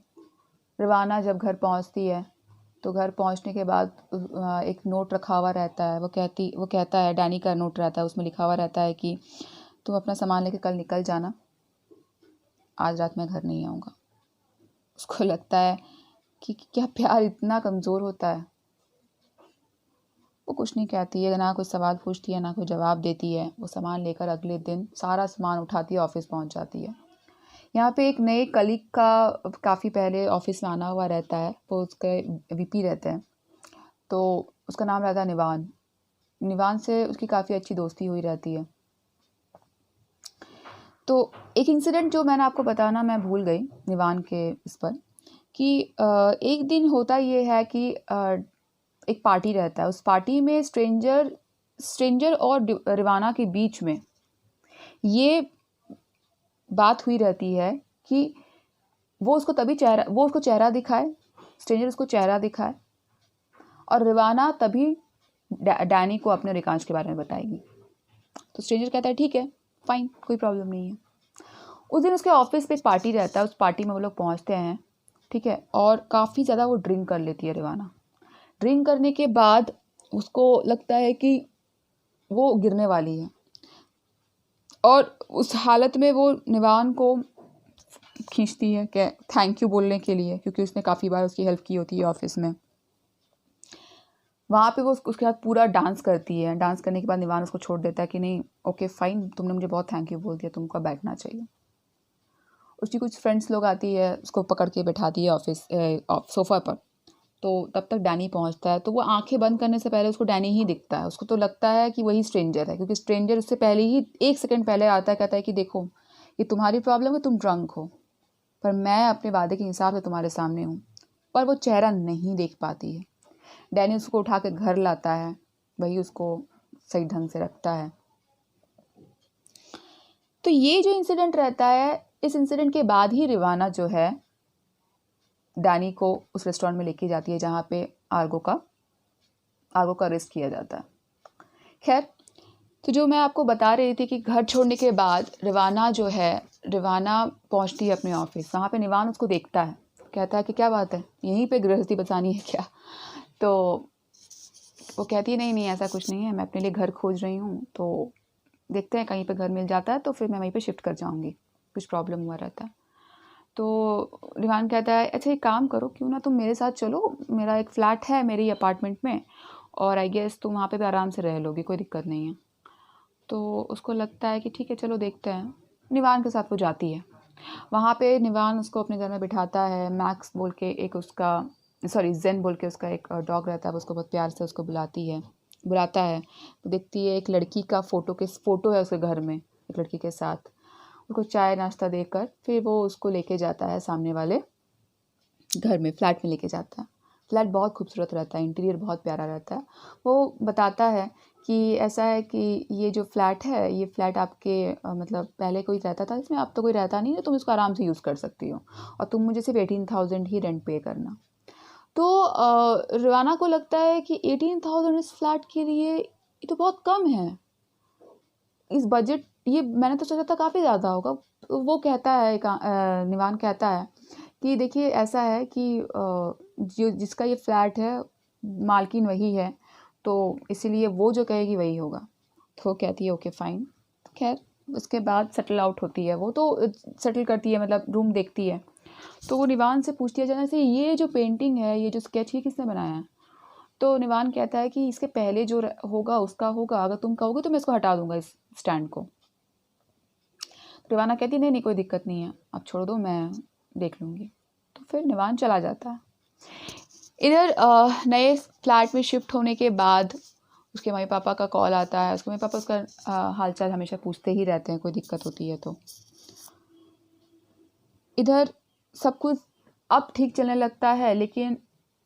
रिवाना जब घर पहुंचती है तो घर पहुंचने के बाद एक नोट रखा हुआ रहता है। वो कहता है, डैनी का नोट रहता है, उसमें लिखा हुआ रहता है कि तुम अपना सामान लेके कल निकल जाना, आज रात मैं घर नहीं आऊँगा। उसको लगता है कि क्या प्यार इतना कमज़ोर होता है। वो कुछ नहीं कहती है, ना कुछ सवाल पूछती है, ना कोई जवाब देती है। वो सामान लेकर अगले दिन सारा सामान उठाती है, ऑफिस पहुंच जाती है। यहाँ पे एक नए कलीग का काफ़ी पहले ऑफिस में आना हुआ रहता है। वो उसके वीपी रहते हैं, तो उसका नाम रहता है निवान। निवान से उसकी काफ़ी अच्छी दोस्ती हुई रहती है। तो एक इंसिडेंट जो मैंने आपको बताना मैं भूल गई निवान के इस पर, कि एक दिन होता ये है कि एक पार्टी रहता है। उस पार्टी में स्ट्रेंजर और रिवाना के बीच में ये बात हुई रहती है कि वो उसको चेहरा दिखाए, स्ट्रेंजर उसको चेहरा दिखाए, और रिवाना तभी डैनी को अपने और एकांश के बारे में बताएगी। तो स्ट्रेंजर कहता है ठीक है, फाइन, कोई प्रॉब्लम नहीं है। उस दिन उसके ऑफिस पे एक पार्टी रहता है। उस पार्टी में वो लोग पहुंचते हैं, ठीक है, और काफ़ी ज़्यादा वो ड्रिंक कर लेती है रिवाना। ड्रिंक करने के बाद उसको लगता है कि वो गिरने वाली है, और उस हालत में वो निवान को खींचती है कि थैंक यू बोलने के लिए, क्योंकि उसने काफ़ी बार उसकी हेल्प की होती है ऑफिस में। वहाँ पे वो उसके साथ पूरा डांस करती है। डांस करने के बाद निवान उसको छोड़ देता है कि नहीं ओके फ़ाइन, तुमने मुझे बहुत थैंक यू बोल दिया, तुमको बैठना चाहिए। उसकी कुछ फ्रेंड्स लोग आती है, उसको पकड़ के बैठाती है ऑफिस सोफ़ा पर। तो तब तक डैनी पहुंचता है, तो वो आंखें बंद करने से पहले उसको डैनी ही दिखता है। उसको तो लगता है कि वही स्ट्रेंजर है, क्योंकि स्ट्रेंजर उससे पहले ही 1 सेकंड पहले आता है, कहता है कि देखो ये तुम्हारी प्रॉब्लम है, तुम ड्रंक हो, पर मैं अपने वादे के हिसाब से तुम्हारे सामने हूँ। पर वो चेहरा नहीं देख पाती है। डैनी उसको उठा के घर लाता है, वही उसको सही ढंग से रखता है। तो ये जो इंसिडेंट रहता है, इस इंसिडेंट के बाद ही रिवाना जो है डैनी को उस रेस्टोरेंट में लेके जाती है जहाँ पे आर्गो का अरेस्ट किया जाता है। खैर, तो जो मैं आपको बता रही थी कि घर छोड़ने के बाद रिवाना पहुँचती है अपने ऑफिस। वहाँ पे निवान उसको देखता है, कहता है कि क्या बात है, यहीं पे गृहस्थी बसानी है क्या? तो वो कहती है नहीं नहीं ऐसा कुछ नहीं है, मैं अपने लिए घर खोज रही हूँ, तो देखते हैं कहीं पे घर मिल जाता है तो फिर मैं वहीं पे शिफ्ट कर जाऊँगी, कुछ प्रॉब्लम हुआ रहता है। तो रिवान कहता है अच्छा एक काम करो, क्यों ना तुम मेरे साथ चलो, मेरा एक फ़्लैट है मेरी अपार्टमेंट में, और आई गेस तुम वहाँ पे भी आराम से रह लोगी, कोई दिक्कत नहीं है। तो उसको लगता है कि ठीक है चलो देखते हैं। निवान के साथ वो जाती है। वहाँ पे निवान उसको अपने घर में बिठाता है। मैक्स बोल के एक उसका जेन बोल के उसका एक डॉग रहता है, वो उसको बहुत प्यार से उसको बुलाता है। तो देखती है एक लड़की का फ़ोटो है उसके घर में, एक लड़की के साथ। उसको चाय नाश्ता देकर फिर वो उसको लेके जाता है सामने वाले घर में, फ्लैट में लेके जाता है। फ्लैट बहुत खूबसूरत रहता है, इंटीरियर बहुत प्यारा रहता है। वो बताता है कि ऐसा है कि ये जो फ्लैट है, ये फ्लैट आपके मतलब पहले कोई रहता था इसमें, अब तो कोई रहता नहीं है, तुम इसको आराम से यूज़ कर सकती हो, और तुम मुझे सिर्फ 18,000 ही रेंट पे करना। तो रवाना को लगता है कि 18,000 इस फ्लैट के लिए ये तो बहुत कम है, इस बजट, ये मैंने तो सोचा था काफ़ी ज़्यादा होगा। वो कहता है निवान कहता है कि देखिए ऐसा है कि जो जिसका ये फ्लैट है मालकिन वही है, तो इसीलिए वो जो कहेगी वही होगा। तो वो कहती है ओके फ़ाइन। खैर उसके बाद सेटल आउट होती है, वो तो सेटल करती है, मतलब रूम देखती है। तो वो निवान से पूछती है जैसे ये जो पेंटिंग है, ये जो स्केच है, किसने बनाया है? तो निवान कहता है कि इसके पहले जो होगा उसका होगा, अगर तुम कहोगे तो मैं इसको हटा दूंगा इस स्टैंड को। रिवाना कहती नहीं नहीं कोई दिक्कत नहीं है, आप छोड़ दो, मैं देख लूँगी। तो फिर निवान चला जाता है। इधर नए फ्लैट में शिफ्ट होने के बाद उसके मम्मी पापा का कॉल आता है। उसके मम्मी पापा उसका हालचाल हमेशा पूछते ही रहते हैं, कोई दिक्कत होती है तो। इधर सब कुछ अब ठीक चलने लगता है, लेकिन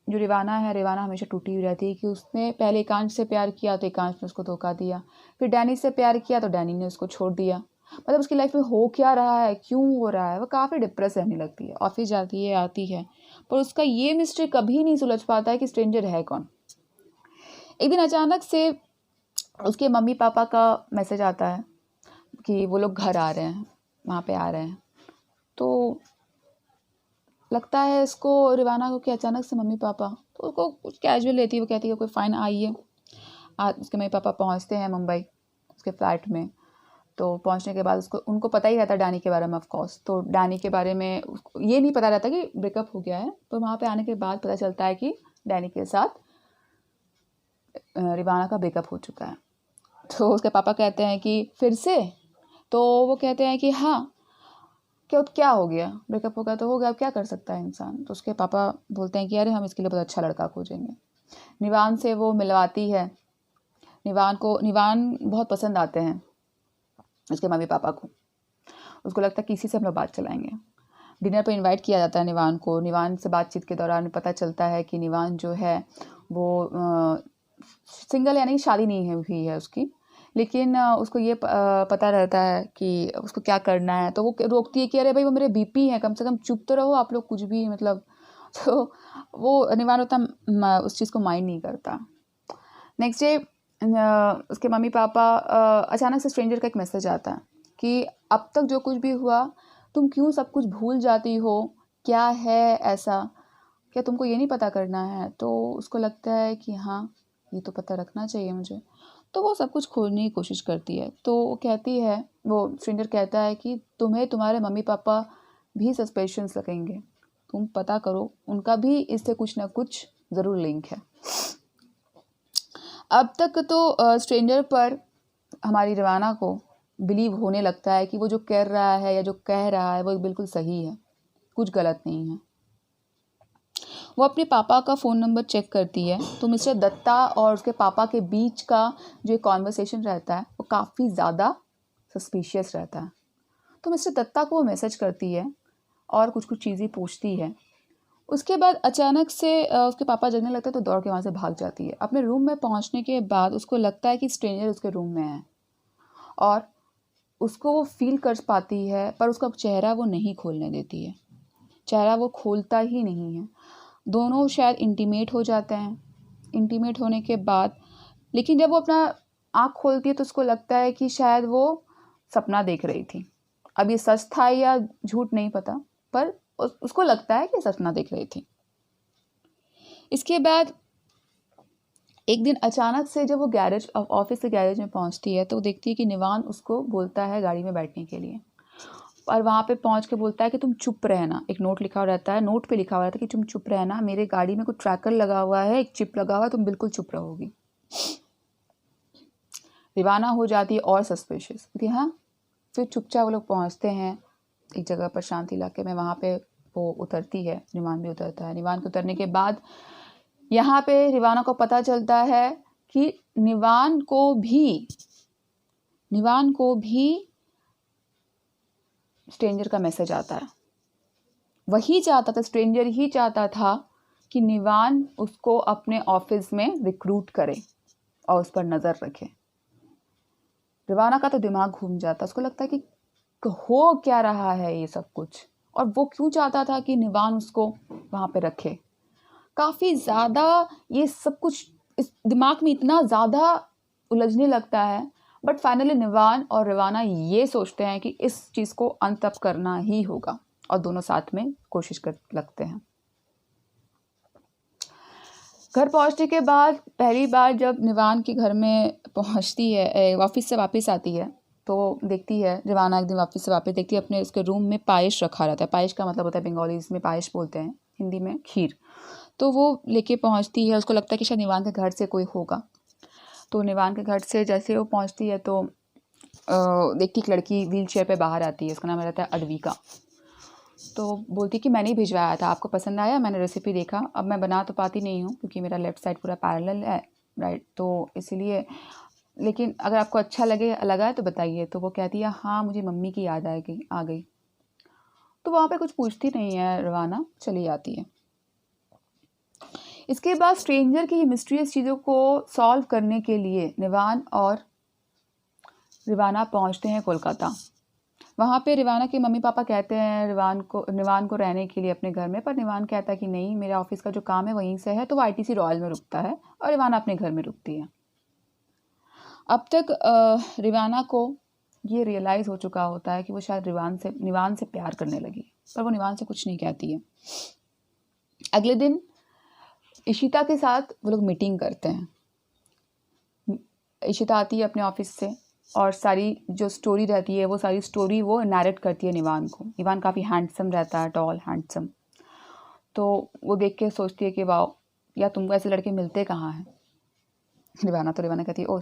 जो रिवाना हमेशा टूटी हुई रहती है कि उसने पहले एकांश से प्यार किया तो एकांश ने उसको धोखा दिया, फिर डैनी से प्यार किया तो डैनी ने उसको छोड़ दिया। मतलब उसकी लाइफ में हो क्या रहा है, क्यों हो रहा है, वो काफ़ी डिप्रेस रहने लगती है। ऑफिस जाती है, आती है, पर उसका ये मिस्ट्री कभी नहीं सुलझ पाता है कि स्ट्रेंजर है कौन। एक दिन अचानक से उसके मम्मी पापा का मैसेज आता है कि वो लोग घर आ रहे हैं, वहाँ पे आ रहे हैं। तो लगता है इसको रिवाना को कि अचानक से मम्मी पापा, तो उसको कुछ कैजुअल लेती है। वो कहती है कोई फ़ाइन आइए। उसके मम्मी पापा पहुँचते हैं मुंबई उसके फ्लैट में। तो पहुँचने के बाद उनको पता ही रहता है डैनी के बारे में, ऑफ कोर्स। तो डैनी के बारे में ये नहीं पता रहता कि ब्रेकअप हो गया है। तो वहाँ पे आने के बाद पता चलता है कि डैनी के साथ रिवाना का ब्रेकअप हो चुका है। तो उसके पापा कहते हैं कि फिर से? तो वो कहते हैं कि हाँ, क्या हो गया, ब्रेकअप हो गया तो हो गया, अब क्या कर सकता है इंसान। तो उसके पापा बोलते हैं कि अरे हम इसके लिए बहुत अच्छा लड़का खोजेंगे। निवान से वो मिलवाती है। निवान बहुत पसंद आते हैं उसके मम्मी पापा को। उसको लगता है कि इसी से हम लोग बात चलाएंगे। डिनर पर इनवाइट किया जाता है निवान को। निवान से बातचीत के दौरान पता चलता है कि निवान जो है वो सिंगल, यानी शादी नहीं हुई है उसकी, लेकिन उसको ये पता रहता है कि उसको क्या करना है। तो वो रोकती है कि अरे भाई वो मेरे बीपी है, कम से कम चुप तो रहो आप लोग, कुछ भी मतलब। तो वो निवान उतना उस चीज़ को माइंड नहीं करता। नेक्स्ट डे उसके मम्मी पापा अचानक से स्ट्रेंजर का एक मैसेज आता है कि अब तक जो कुछ भी हुआ तुम क्यों सब कुछ भूल जाती हो, क्या है ऐसा, क्या तुमको ये नहीं पता करना है? तो उसको लगता है कि हाँ ये तो पता रखना चाहिए मुझे। तो वो सब कुछ खोलने की कोशिश करती है। तो वो स्ट्रेंजर कहता है कि तुम्हें तुम्हारे मम्मी पापा भी सस्पेशंस लगेंगे, तुम पता करो, उनका भी इससे कुछ ना कुछ ज़रूर लिंक है। अब तक तो स्ट्रेंजर पर हमारी रवाना को बिलीव होने लगता है कि वो जो कर रहा है या जो कह रहा है वो बिल्कुल सही है, कुछ गलत नहीं है। वो अपने पापा का फ़ोन नंबर चेक करती है तो मिस्टर दत्ता और उसके पापा के बीच का जो कॉन्वर्सेशन रहता है वो काफ़ी ज़्यादा सस्पिशियस रहता है। तो मिस्टर दत्ता को वो मैसेज करती है और कुछ कुछ चीज़ें पूछती है। उसके बाद अचानक से उसके पापा जगने लगते हैं तो दौड़ के वहाँ से भाग जाती है। अपने रूम में पहुँचने के बाद उसको लगता है कि स्ट्रेंजर उसके रूम में है और उसको वो फील कर पाती है, पर उसका चेहरा वो नहीं खोलने देती है, चेहरा वो खोलता ही नहीं है। दोनों शायद इंटीमेट हो जाते हैं। इंटीमेट होने के बाद लेकिन जब वो अपना आँख खोलती है तो उसको लगता है कि शायद वो सपना देख रही थी। अब ये सच था या झूठ नहीं पता, पर उसको लगता है कि सपना देख रही थी। इसके बाद एक दिन अचानक से जब वो गैरेज ऑफिस से गैरेज में पहुंचती है तो वो देखती है कि निवान उसको बोलता है गाड़ी में बैठने के लिए, और वहाँ पे पहुँच के बोलता है कि तुम चुप रहना। एक नोट लिखा हुआ रहता है, नोट पे लिखा हुआ रहता है कि तुम चुप रहना, मेरे गाड़ी में कुछ ट्रैकर लगा हुआ है, एक चिप लगा हुआ है, तुम बिल्कुल चुप रहोगी। रिवाना हो जाती है और सस्पिशियस होती है। हाँ, फिर चुपचाप वो लोग पहुँचते हैं एक जगह पर शांति इलाके में, वहाँ पे वो उतरती है, निवान भी उतरता है। निवान के उतरने के बाद यहाँ पे रिवाना को पता चलता है कि निवान को भी स्ट्रेंजर का मैसेज आता है। वही चाहता था, स्ट्रेंजर ही चाहता था कि निवान उसको अपने ऑफिस में रिक्रूट करे और उस पर नज़र रखे। रिवाना का तो दिमाग घूम जाता, उसको लगता है कि हो क्या रहा है ये सब कुछ, और वो क्यों चाहता था कि निवान उसको वहाँ पे रखे। काफ़ी ज़्यादा ये सब कुछ इस दिमाग में इतना ज़्यादा उलझने लगता है, बट फाइनली निवान और रिवाना ये सोचते हैं कि इस चीज़ को अंत अब करना ही होगा, और दोनों साथ में कोशिश कर लगते हैं। घर पहुंचने के बाद पहली बार जब निवान के घर में पहुंचती है, ऑफिस से वापस आती है, तो देखती है रिवाना एक दिन ऑफिस से वापस देखती है अपने उसके रूम में पायस रखा रहता है। पायस का मतलब होता है बंगाली में पायस बोलते हैं, हिंदी में खीर। तो वो लेके पहुंचती है, उसको लगता है कि शायद निवान के घर से कोई होगा। तो निवान के घर से जैसे वो पहुंचती है तो देखती एक लड़की व्हील चेयर पर बाहर आती है, उसका नाम रहता है अद्विका। तो बोलती कि मैंने ही भिजवाया था, आपको पसंद आया, मैंने रेसिपी देखा, अब मैं बना तो पाती नहीं हूँ क्योंकि मेरा लेफ़्ट साइड पूरा पैरेलल है, राइट, तो इसलिए, लेकिन अगर आपको अच्छा लगा है तो बताइए। तो वो कहती है हाँ मुझे मम्मी की याद आ गई। तो वहाँ पे कुछ पूछती नहीं है रवाना, चली जाती है। इसके बाद स्ट्रेंजर की मिस्टीरियस चीज़ों को सॉल्व करने के लिए निवान और रिवाना पहुँचते हैं कोलकाता। वहाँ पे रिवाना के मम्मी पापा कहते हैं निवान को रहने के लिए अपने घर में, पर निवान कहता है कि नहीं, मेरे ऑफिस का जो काम है वहीं से है, तो वो आईटीसी रॉयल में रुकता है और रिवाना अपने घर में रुकती है। अब तक रिवाना को ये रियलाइज़ हो चुका होता है कि वो शायद निवान से प्यार करने लगी, पर वो निवान से कुछ नहीं कहती है। अगले दिन इशिता के साथ वो लोग मीटिंग करते हैं। इशिता आती है अपने ऑफिस से और सारी जो स्टोरी रहती है वो सारी स्टोरी वो नैरेट करती है निवान को। निवान काफ़ी हैंडसम रहता है, टॉल हैंडसम। तो वो देख के सोचती है कि वाह, या तुमको ऐसे लड़के मिलते कहाँ हैं। रिवाना कहती है ओ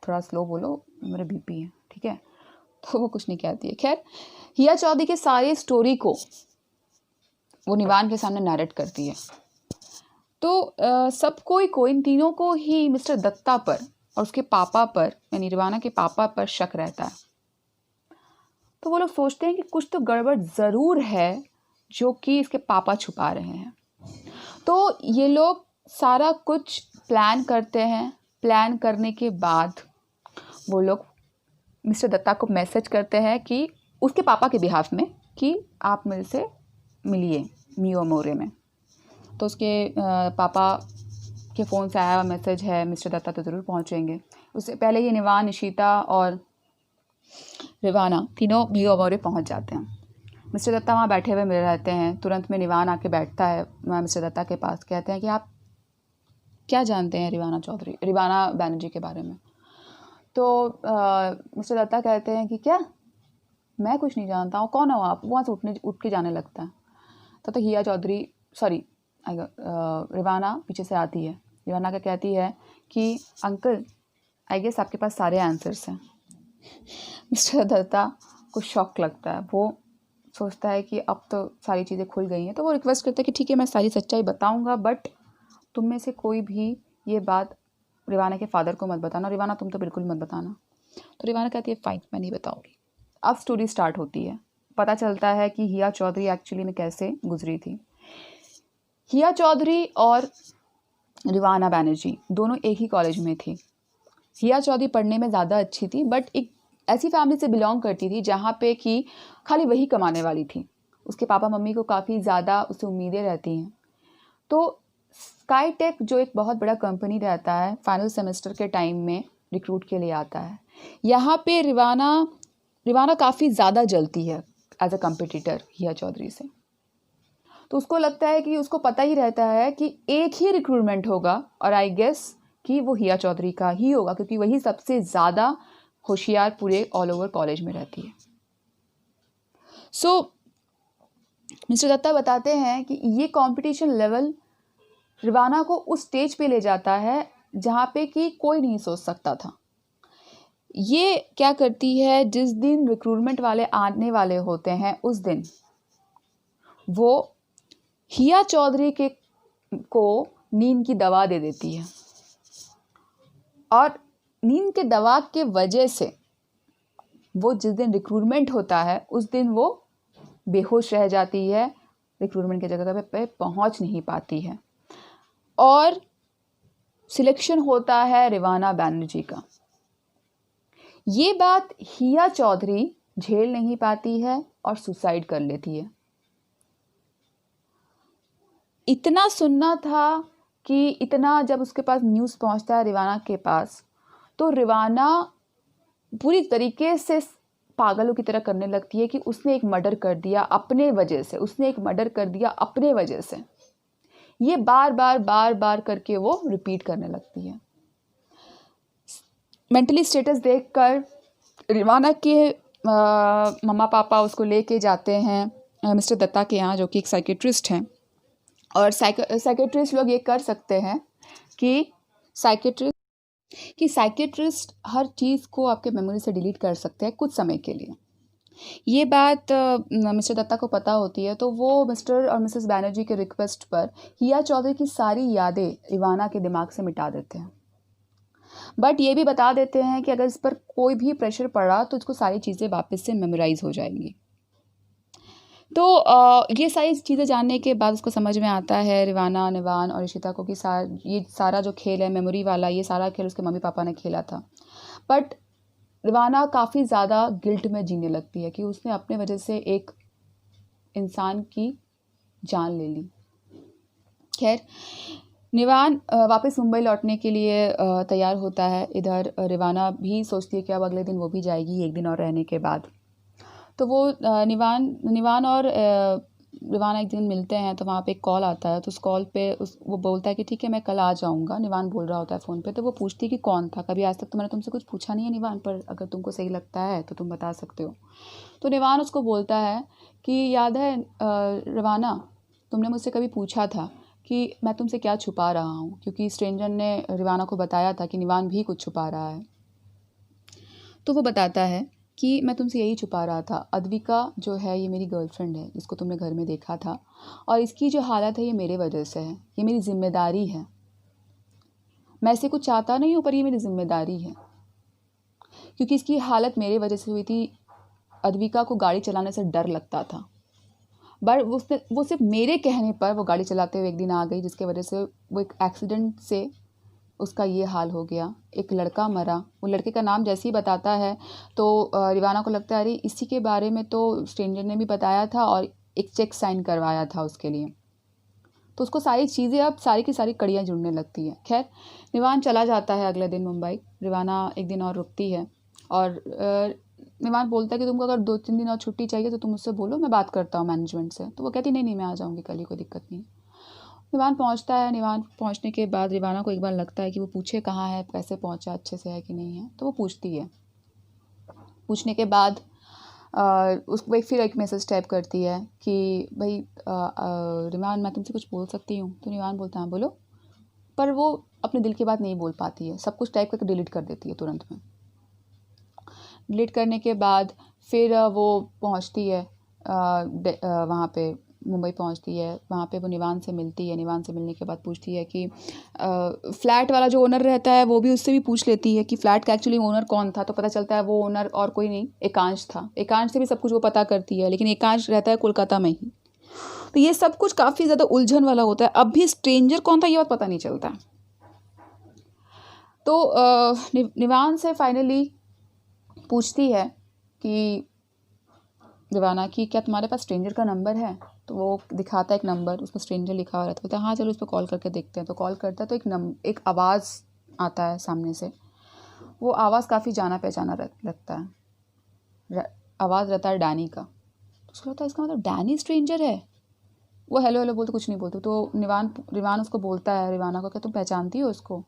थोड़ा स्लो बोलो, मेरे बीपी है, ठीक है। तो वो कुछ नहीं कहती है। खैर, हिया चौधरी के सारे स्टोरी को वो निवान के सामने नैरेट करती है। तो सब कोई इन तीनों को ही मिस्टर दत्ता पर और उसके पापा पर, यानी रिवाना के पापा पर शक रहता है। तो वो लोग सोचते हैं कि कुछ तो गड़बड़ ज़रूर है जो कि इसके पापा छुपा रहे हैं। तो ये लोग सारा कुछ प्लान करते हैं। प्लान करने के बाद वो लोग मिस्टर दत्ता को मैसेज करते हैं कि उसके पापा के बिहाफ में कि आप मेरे से मिलिए मियो मोरे में। तो उसके पापा के फ़ोन से आया हुआ मैसेज है, मिस्टर दत्ता तो ज़रूर पहुंचेंगे। उससे पहले ही निवान, इशिता और रिवाना तीनों मियो मोरे पहुंच जाते हैं। मिस्टर दत्ता वहाँ बैठे हुए मिल रहते हैं। तुरंत में निवान आके बैठता है मिस्टर दत्ता के पास। कहते हैं कि आप क्या जानते हैं रिवाना बैनर्जी के बारे में। तो मिस्टर दत्ता कहते हैं कि क्या, मैं कुछ नहीं जानता हूँ, कौन हो आप? वहाँ से उठ के जाने लगता है। तब तक हिया चौधरी रिवाना पीछे से आती है। रिवाना का कहती है कि अंकल आई गेस आपके पास सारे आंसर्स हैं। मिस्टर दत्ता को शॉक लगता है। वो सोचता है कि अब तो सारी चीज़ें खुल गई हैं, तो वो रिक्वेस्ट करता है कि ठीक है मैं सारी सच्चाई बताऊंगा, बट तुम में से कोई भी ये बात रिवाना के फादर को मत बताना। रिवाना तुम तो बिल्कुल मत बताना। तो रिवाना कहती है फाइन, मैं नहीं बताऊंगी। अब स्टोरी स्टार्ट होती है। पता चलता है कि हिया चौधरी एक्चुअली में कैसे गुजरी थी। हिया चौधरी और रिवाना बैनर्जी दोनों एक ही कॉलेज में थी। हिया चौधरी पढ़ने में ज़्यादा अच्छी थी, बट एक ऐसी फैमिली से बिलोंग करती थी जहाँ पे कि खाली वही कमाने वाली थी। उसके पापा मम्मी को काफ़ी ज़्यादा उससे उम्मीदें रहती हैं। तो स्काईटेक जो एक बहुत बड़ा कंपनी रहता है, फाइनल सेमेस्टर के टाइम में रिक्रूट के लिए आता है। यहाँ पे रिवाना काफ़ी ज़्यादा जलती है एज अ कम्पिटिटर हिया चौधरी से। तो उसको लगता है कि उसको पता ही रहता है कि एक ही रिक्रूटमेंट होगा, और आई गेस कि वो हिया चौधरी का ही होगा, क्योंकि वही सबसे ज़्यादा होशियार पूरे ऑल ओवर कॉलेज में रहती है। सो मिस्टर दत्ता बताते हैं कि ये कंपटीशन लेवल रिवाना को उस स्टेज पे ले जाता है जहाँ पे कि कोई नहीं सोच सकता था। ये क्या करती है, जिस दिन रिक्रूटमेंट वाले आने वाले होते हैं उस दिन वो हिया चौधरी को नींद की दवा दे देती है, और नींद के दवा के वजह से वो जिस दिन रिक्रूटमेंट होता है उस दिन वो बेहोश रह जाती है, रिक्रूटमेंट की जगह पे पहुंच नहीं पाती है, और सिलेक्शन होता है रिवाना बैनर्जी का। ये बात हिया चौधरी झेल नहीं पाती है और सुसाइड कर लेती है। इतना सुनना था कि इतना जब उसके पास न्यूज़ पहुंचता है रिवाना के पास, तो रिवाना पूरी तरीके से पागलों की तरह करने लगती है कि उसने एक मर्डर कर दिया अपने वजह से, उसने एक मर्डर कर दिया अपने वजह से। ये बार बार करके वो रिपीट करने लगती है। मेंटली स्टेटस देखकर रिवाना के मम्मा पापा उसको लेके जाते हैं मिस्टर दत्ता के यहाँ, जो कि एक साइकेट्रिस्ट हैं। और साइकेट्रिस्ट लोग ये कर सकते हैं कि साइकेट्रिस्ट हर चीज़ को आपके मेमोरी से डिलीट कर सकते हैं कुछ समय के लिए। ये बात मिस्टर दत्ता को पता होती है, तो वो मिस्टर और मिसेस बैनर्जी के रिक्वेस्ट पर हिया चौधरी की सारी यादें रिवाना के दिमाग से मिटा देते हैं। बट ये भी बता देते हैं कि अगर इस पर कोई भी प्रेशर पड़ा तो इसको सारी चीज़ें वापस से मेमोराइज हो जाएंगी। तो ये सारी चीज़ें जानने के बाद उसको समझ में आता है रिवाना, निवान और इशिता को कि ये सारा जो खेल है मेमोरी वाला, ये सारा खेल उसके मम्मी पापा ने खेला था। बट रिवाना काफ़ी ज़्यादा गिल्ट में जीने लगती है कि उसने अपने वजह से एक इंसान की जान ले ली। खैर, निवान वापस मुंबई लौटने के लिए तैयार होता है। इधर रिवाना भी सोचती है कि अब अगले दिन वो भी जाएगी एक दिन और रहने के बाद। तो वो निवान और रिवाना एक दिन मिलते हैं, तो वहाँ पे एक कॉल आता है। तो उस कॉल पे वो बोलता है कि ठीक है मैं कल आ जाऊँगा। निवान बोल रहा होता है फ़ोन पे। तो वो पूछती है कि कौन था, कभी आज तक तो मैंने तुमसे कुछ पूछा नहीं है निवान, पर अगर तुमको सही लगता है तो तुम बता सकते हो। तो निवान उसको बोलता है कि याद है रिवाना, तुमने मुझसे कभी पूछा था कि मैं तुमसे क्या छुपा रहा हूँ, क्योंकि स्ट्रेंजर ने रिवाना को बताया था कि निवान भी कुछ छुपा रहा है। तो वो बताता है कि मैं तुमसे यही छुपा रहा था, अद्विका जो है ये मेरी गर्लफ्रेंड है जिसको तुमने घर में देखा था, और इसकी जो हालत है ये मेरे वजह से है, ये मेरी जिम्मेदारी है। मैं इसे कुछ चाहता नहीं हूँ, पर ये मेरी जिम्मेदारी है, क्योंकि इसकी हालत मेरे वजह से हुई थी। अद्विका को गाड़ी चलाने से डर लगता था, बट वो सिर्फ मेरे कहने पर वो गाड़ी चलाते हुए एक दिन आ गई, जिसके वजह से वो एक एक्सीडेंट से उसका ये हाल हो गया। एक लड़का मरा। वो लड़के का नाम जैसे ही बताता है तो रिवाना को लगता है अरे इसी के बारे में तो स्ट्रेंजर ने भी बताया था और एक चेक साइन करवाया था उसके लिए। तो उसको सारी चीज़ें अब सारी की सारी कड़ियाँ जुड़ने लगती हैं। खैर, निवान चला जाता है अगले दिन मुंबई। रिवाना एक दिन और रुकती है, और निवान बोलता है कि तुमको अगर 2-3 दिन और छुट्टी चाहिए तो तुम मुझसे बोलो, मैं बात करता हूँ मैनेजमेंट से। तो वो कहती नहीं मैं आ जाऊँगी कल ही, कोई दिक्कत नहीं। निवान पहुंचता है। निवान पहुंचने के बाद रिवाना को एक बार लगता है कि वो पूछे कहाँ है, कैसे पहुंचा, अच्छे से है कि नहीं है। तो वो पूछती है। पूछने के बाद उसको एक फिर एक मैसेज टाइप करती है कि भाई रिवान मैं तुमसे कुछ बोल सकती हूँ। तो रिवान बोलता है बोलो, पर वो अपने दिल की बात नहीं बोल पाती है, सब कुछ टाइप करके डिलीट कर देती है तुरंत में। डिलीट करने के बाद फिर वो पहुँचती है वहाँ पे मुंबई पहुँचती है। वहाँ पे वो निवान से मिलती है। निवान से मिलने के बाद पूछती है कि फ़्लैट वाला जो ओनर रहता है वो भी उससे भी पूछ लेती है कि फ़्लैट का एक्चुअली ओनर कौन था। तो पता चलता है वो ओनर और कोई नहीं, एकांश था। एकांश से भी सब कुछ वो पता करती है, लेकिन एकांश रहता है कोलकाता में ही। तो ये सब कुछ काफ़ी ज़्यादा उलझन वाला होता है। अब भी स्ट्रेंजर कौन था ये बात पता नहीं चलता। तो निवान से फाइनली पूछती है कि रिवाना की क्या तुम्हारे पास स्ट्रेंजर का नंबर है। तो वो दिखाता है एक नंबर, उसमें स्ट्रेंजर लिखा हुआ रहता है। बोलता है हाँ चलो उस पर कॉल करके देखते हैं। तो कॉल करता है तो एक आवाज़ आता है सामने से। वो आवाज़ काफ़ी जाना पहचाना लगता है। आवाज़ रहता है डैनी का। तो उसको लगता है इसका मतलब डैनी स्ट्रेंजर है। वो हेलो हेलो बोलते कुछ नहीं बोलते। तो रिवान उसको बोलता है रिवाना को, क्या तुम पहचानती हो उसको।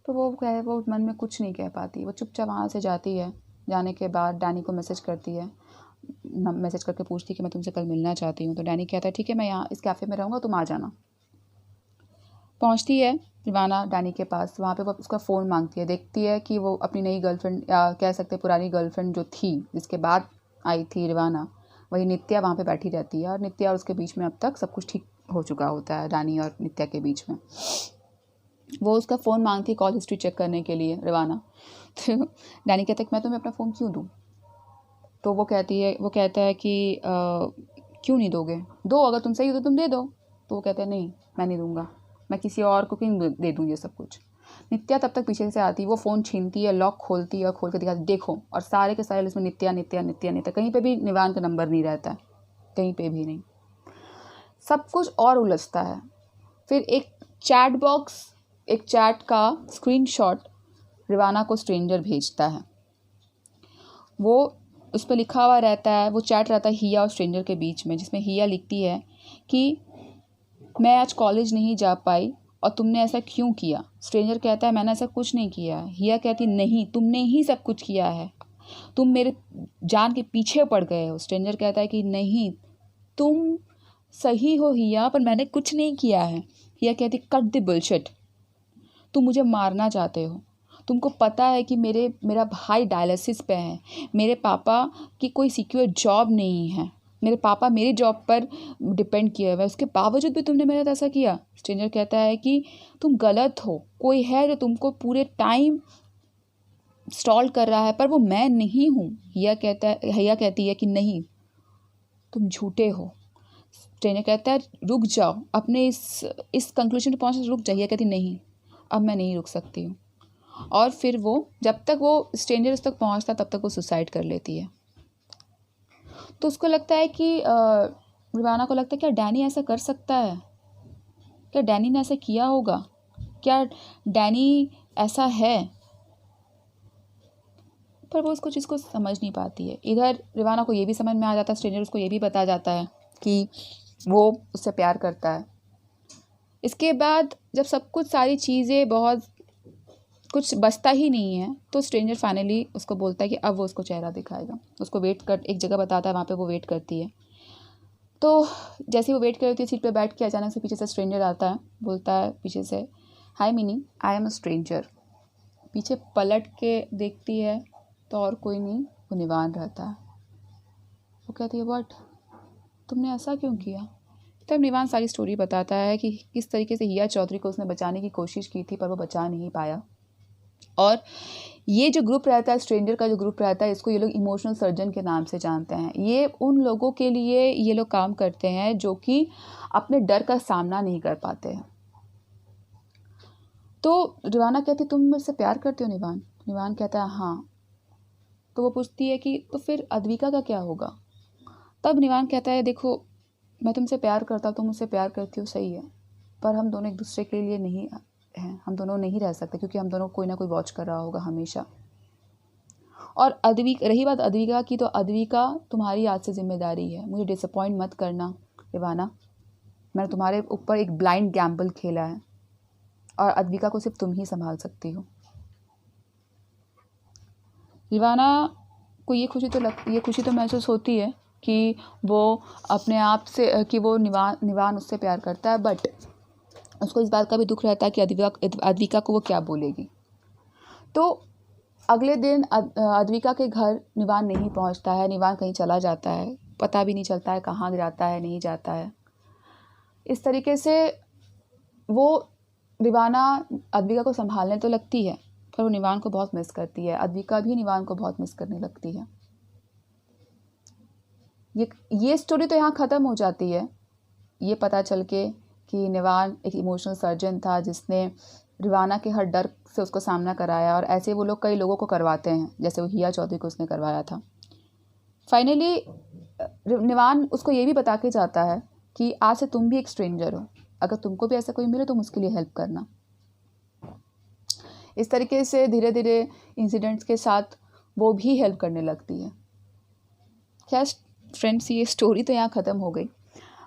तो वो मन में कुछ नहीं कह पाती। वो चुपचाप वहाँ से जाती है। जाने के बाद डैनी को मैसेज करती है, मैसेज करके पूछती है कि मैं तुमसे कल मिलना चाहती हूँ। तो डैनी कहता है ठीक है मैं यहाँ इस कैफ़े में रहूँगा, तुम आ जाना। पहुँचती है रिवाना डैनी के पास। वहाँ पे वो उसका फ़ोन मांगती है। देखती है कि वो अपनी नई गर्लफ्रेंड या कह सकते पुरानी गर्लफ्रेंड जो थी जिसके बाद आई थी रिवाना, वही नित्या वहाँ पे बैठी रहती है। और नित्या और उसके बीच में अब तक सब कुछ ठीक हो चुका होता है, डैनी और नित्या के बीच में। वो उसका फ़ोन मांगती है कॉल हिस्ट्री चेक करने के लिए रिवाना। तो डैनी कहता है कि मैं तुम्हें अपना फ़ोन क्यों दूँ। तो वो कहता है कि क्यों नहीं दोगे, दो अगर तुम सही हो तो तुम दे दो। तो वो कहते हैं नहीं मैं नहीं दूंगा, मैं किसी और को क्यों दे दूँ ये सब कुछ। नित्या तब तक पीछे से आती, वो फ़ोन छीनती है, लॉक खोलती है और खोल के दिखाती देखो। और सारे के सारे लिस्ट में नित्या नित्या नित्या नित्या, कहीं पे भी निवान का नंबर नहीं रहता है, कहीं पे भी नहीं। सब कुछ और उलझता है। फिर एक चैट का स्क्रीनशॉट रिवाना को स्ट्रेंजर भेजता है। वो उस पर लिखा हुआ रहता है, वो चैट रहता है हिया और स्ट्रेंजर के बीच में, जिसमें हिया लिखती है कि मैं आज कॉलेज नहीं जा पाई और तुमने ऐसा क्यों किया। स्ट्रेंजर कहता है मैंने ऐसा कुछ नहीं किया। हिया कहती नहीं तुमने ही सब कुछ किया है, तुम मेरे जान के पीछे पड़ गए हो। स्ट्रेंजर कहता है कि नहीं तुम सही हो हिया, पर मैंने कुछ नहीं किया है। हिया कहती कट द बुलशिट, तुम मुझे मारना चाहते हो। तुमको पता है कि मेरा भाई डायलिसिस पे है, मेरे पापा की कोई सिक्योर जॉब नहीं है, मेरे पापा मेरी जॉब पर डिपेंड किए हुए, उसके बावजूद भी तुमने मेरे साथ ऐसा किया। स्ट्रेंजर कहता है कि तुम गलत हो, कोई है जो तुमको पूरे टाइम स्टॉल कर रहा है, पर वो मैं नहीं हूँ। हिया कहती है कि नहीं तुम झूठे हो। स्ट्रेंजर कहता है रुक जाओ, अपने इस कंक्लूजन पे पहुँचने रुक जाइए। कहती नहीं अब मैं नहीं रुक सकती हूँ। और फिर वो जब तक वो स्ट्रेंजर उस तक पहुँचता तब तक वो सुसाइड कर लेती है। तो उसको लगता है कि रिवाना को लगता है क्या डैनी ऐसा कर सकता है, क्या डैनी ने ऐसा किया होगा, क्या डैनी ऐसा है। पर वो उसको चीज़ को समझ नहीं पाती है। इधर रिवाना को ये भी समझ में आ जाता है, स्ट्रेंजर उसको ये भी बता जाता है कि वो उससे प्यार करता है। इसके बाद जब सब कुछ सारी चीज़ें बहुत कुछ बचता ही नहीं है, तो स्ट्रेंजर फाइनली उसको बोलता है कि अब वो उसको चेहरा दिखाएगा। उसको एक जगह बताता है, वहाँ पे वो वेट करती है। तो जैसे ही वो वेट करती है सीट पे बैठ के, अचानक से पीछे से स्ट्रेंजर आता है, बोलता है पीछे से hi Mini I am a stranger. पीछे पलट के देखती है तो और कोई नहीं, वो निवान रहता है। वो कहती है व्हाट, तुमने ऐसा क्यों किया। तब निवान सारी स्टोरी बताता है कि किस तरीके से हिया चौधरी को उसने बचाने की कोशिश की थी, पर वो बचा नहीं पाया। और ये जो ग्रुप रहता है, स्ट्रेंजर का जो ग्रुप रहता है, इसको ये लोग इमोशनल सर्जन के नाम से जानते हैं। ये उन लोगों के लिए ये लोग काम करते हैं जो कि अपने डर का सामना नहीं कर पाते हैं। तो रिवाना कहती तुम मुझसे प्यार करते हो निवान। निवान कहता है हाँ। तो वो पूछती है कि तो फिर अद्विका का क्या होगा। तब निवान कहता है देखो मैं तुमसे प्यार करता हूँ, तुम मुझसे प्यार करती हो, सही है, पर हम दोनों एक दूसरे के लिए नहीं हैं, हम दोनों नहीं रह सकते, क्योंकि हम दोनों कोई ना कोई वॉच कर रहा होगा हमेशा। और रही बात अद्विका की, तो अद्विका तुम्हारी आज से जिम्मेदारी है, मुझे डिसअपॉइंट मत करना रिवाना। मैंने तुम्हारे ऊपर एक ब्लाइंड गैम्बल खेला है और अद्विका को सिर्फ तुम ही संभाल सकती हो। रिवाना को ये खुशी तो महसूस होती है कि वो अपने आप से कि वो निवान उससे प्यार करता है, बट उसको इस बात का भी दुख रहता है कि अद्विका को वो क्या बोलेगी। तो अगले दिन अद्विका के घर निवान नहीं पहुंचता है, निवान कहीं चला जाता है, पता भी नहीं चलता है कहाँ जाता है नहीं जाता है। इस तरीके से वो दीवाना अद्विका को संभालने तो लगती है, पर वो निवान को बहुत मिस करती है। अद्विका भी निवान को बहुत मिस करने लगती है। ये स्टोरी तो यहाँ ख़त्म हो जाती है, ये पता चल के कि निवान एक इमोशनल सर्जन था जिसने रिवाना के हर डर से उसको सामना कराया, और ऐसे वो लोग कई लोगों को करवाते हैं, जैसे वो हिया चौधरी को उसने करवाया था। फाइनली निवान उसको ये भी बता के जाता है कि आज से तुम भी एक स्ट्रेंजर हो, अगर तुमको भी ऐसा कोई मिले तो उसके लिए हेल्प करना। इस तरीके से धीरे धीरे इंसिडेंट्स के साथ वो भी हेल्प करने लगती है। खैर फ्रेंड्स, ये स्टोरी तो यहाँ ख़त्म हो गई,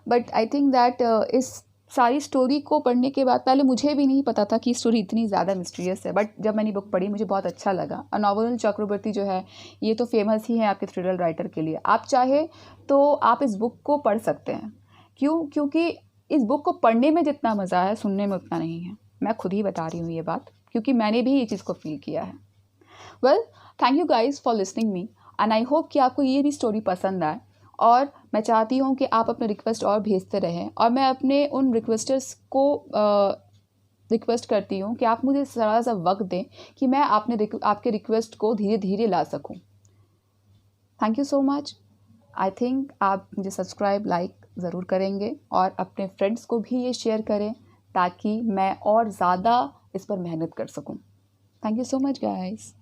बट आई थिंक दैट इस सारी स्टोरी को पढ़ने के बाद, पहले मुझे भी नहीं पता था कि स्टोरी इतनी ज़्यादा मिस्टीरियस है, बट जब मैंने बुक पढ़ी मुझे बहुत अच्छा लगा। और नवनील चक्रवर्ती जो है ये तो फेमस ही है आपके थ्रिलर राइटर के लिए। आप चाहे तो आप इस बुक को पढ़ सकते हैं। क्योंकि इस बुक को पढ़ने में जितना मज़ा है सुनने में उतना नहीं है। मैं खुद ही बता रही हूँ ये बात, क्योंकि मैंने भी ये चीज़ को फील किया है। Well, thank you guys for listening me, and I hope कि आपको ये भी स्टोरी पसंद आए। और मैं चाहती हूँ कि आप अपने रिक्वेस्ट और भेजते रहें, और मैं अपने उन रिक्वेस्टर्स को रिक्वेस्ट करती हूँ कि आप मुझे थोड़ा सा वक्त दें कि मैं आपके रिक्वेस्ट को धीरे धीरे ला सकूँ। Thank you so much. I think आप मुझे सब्सक्राइब लाइक ज़रूर करेंगे, और अपने फ्रेंड्स को भी ये शेयर करें ताकि मैं और ज़्यादा इस पर मेहनत कर सकूँ। Thank you so much guys.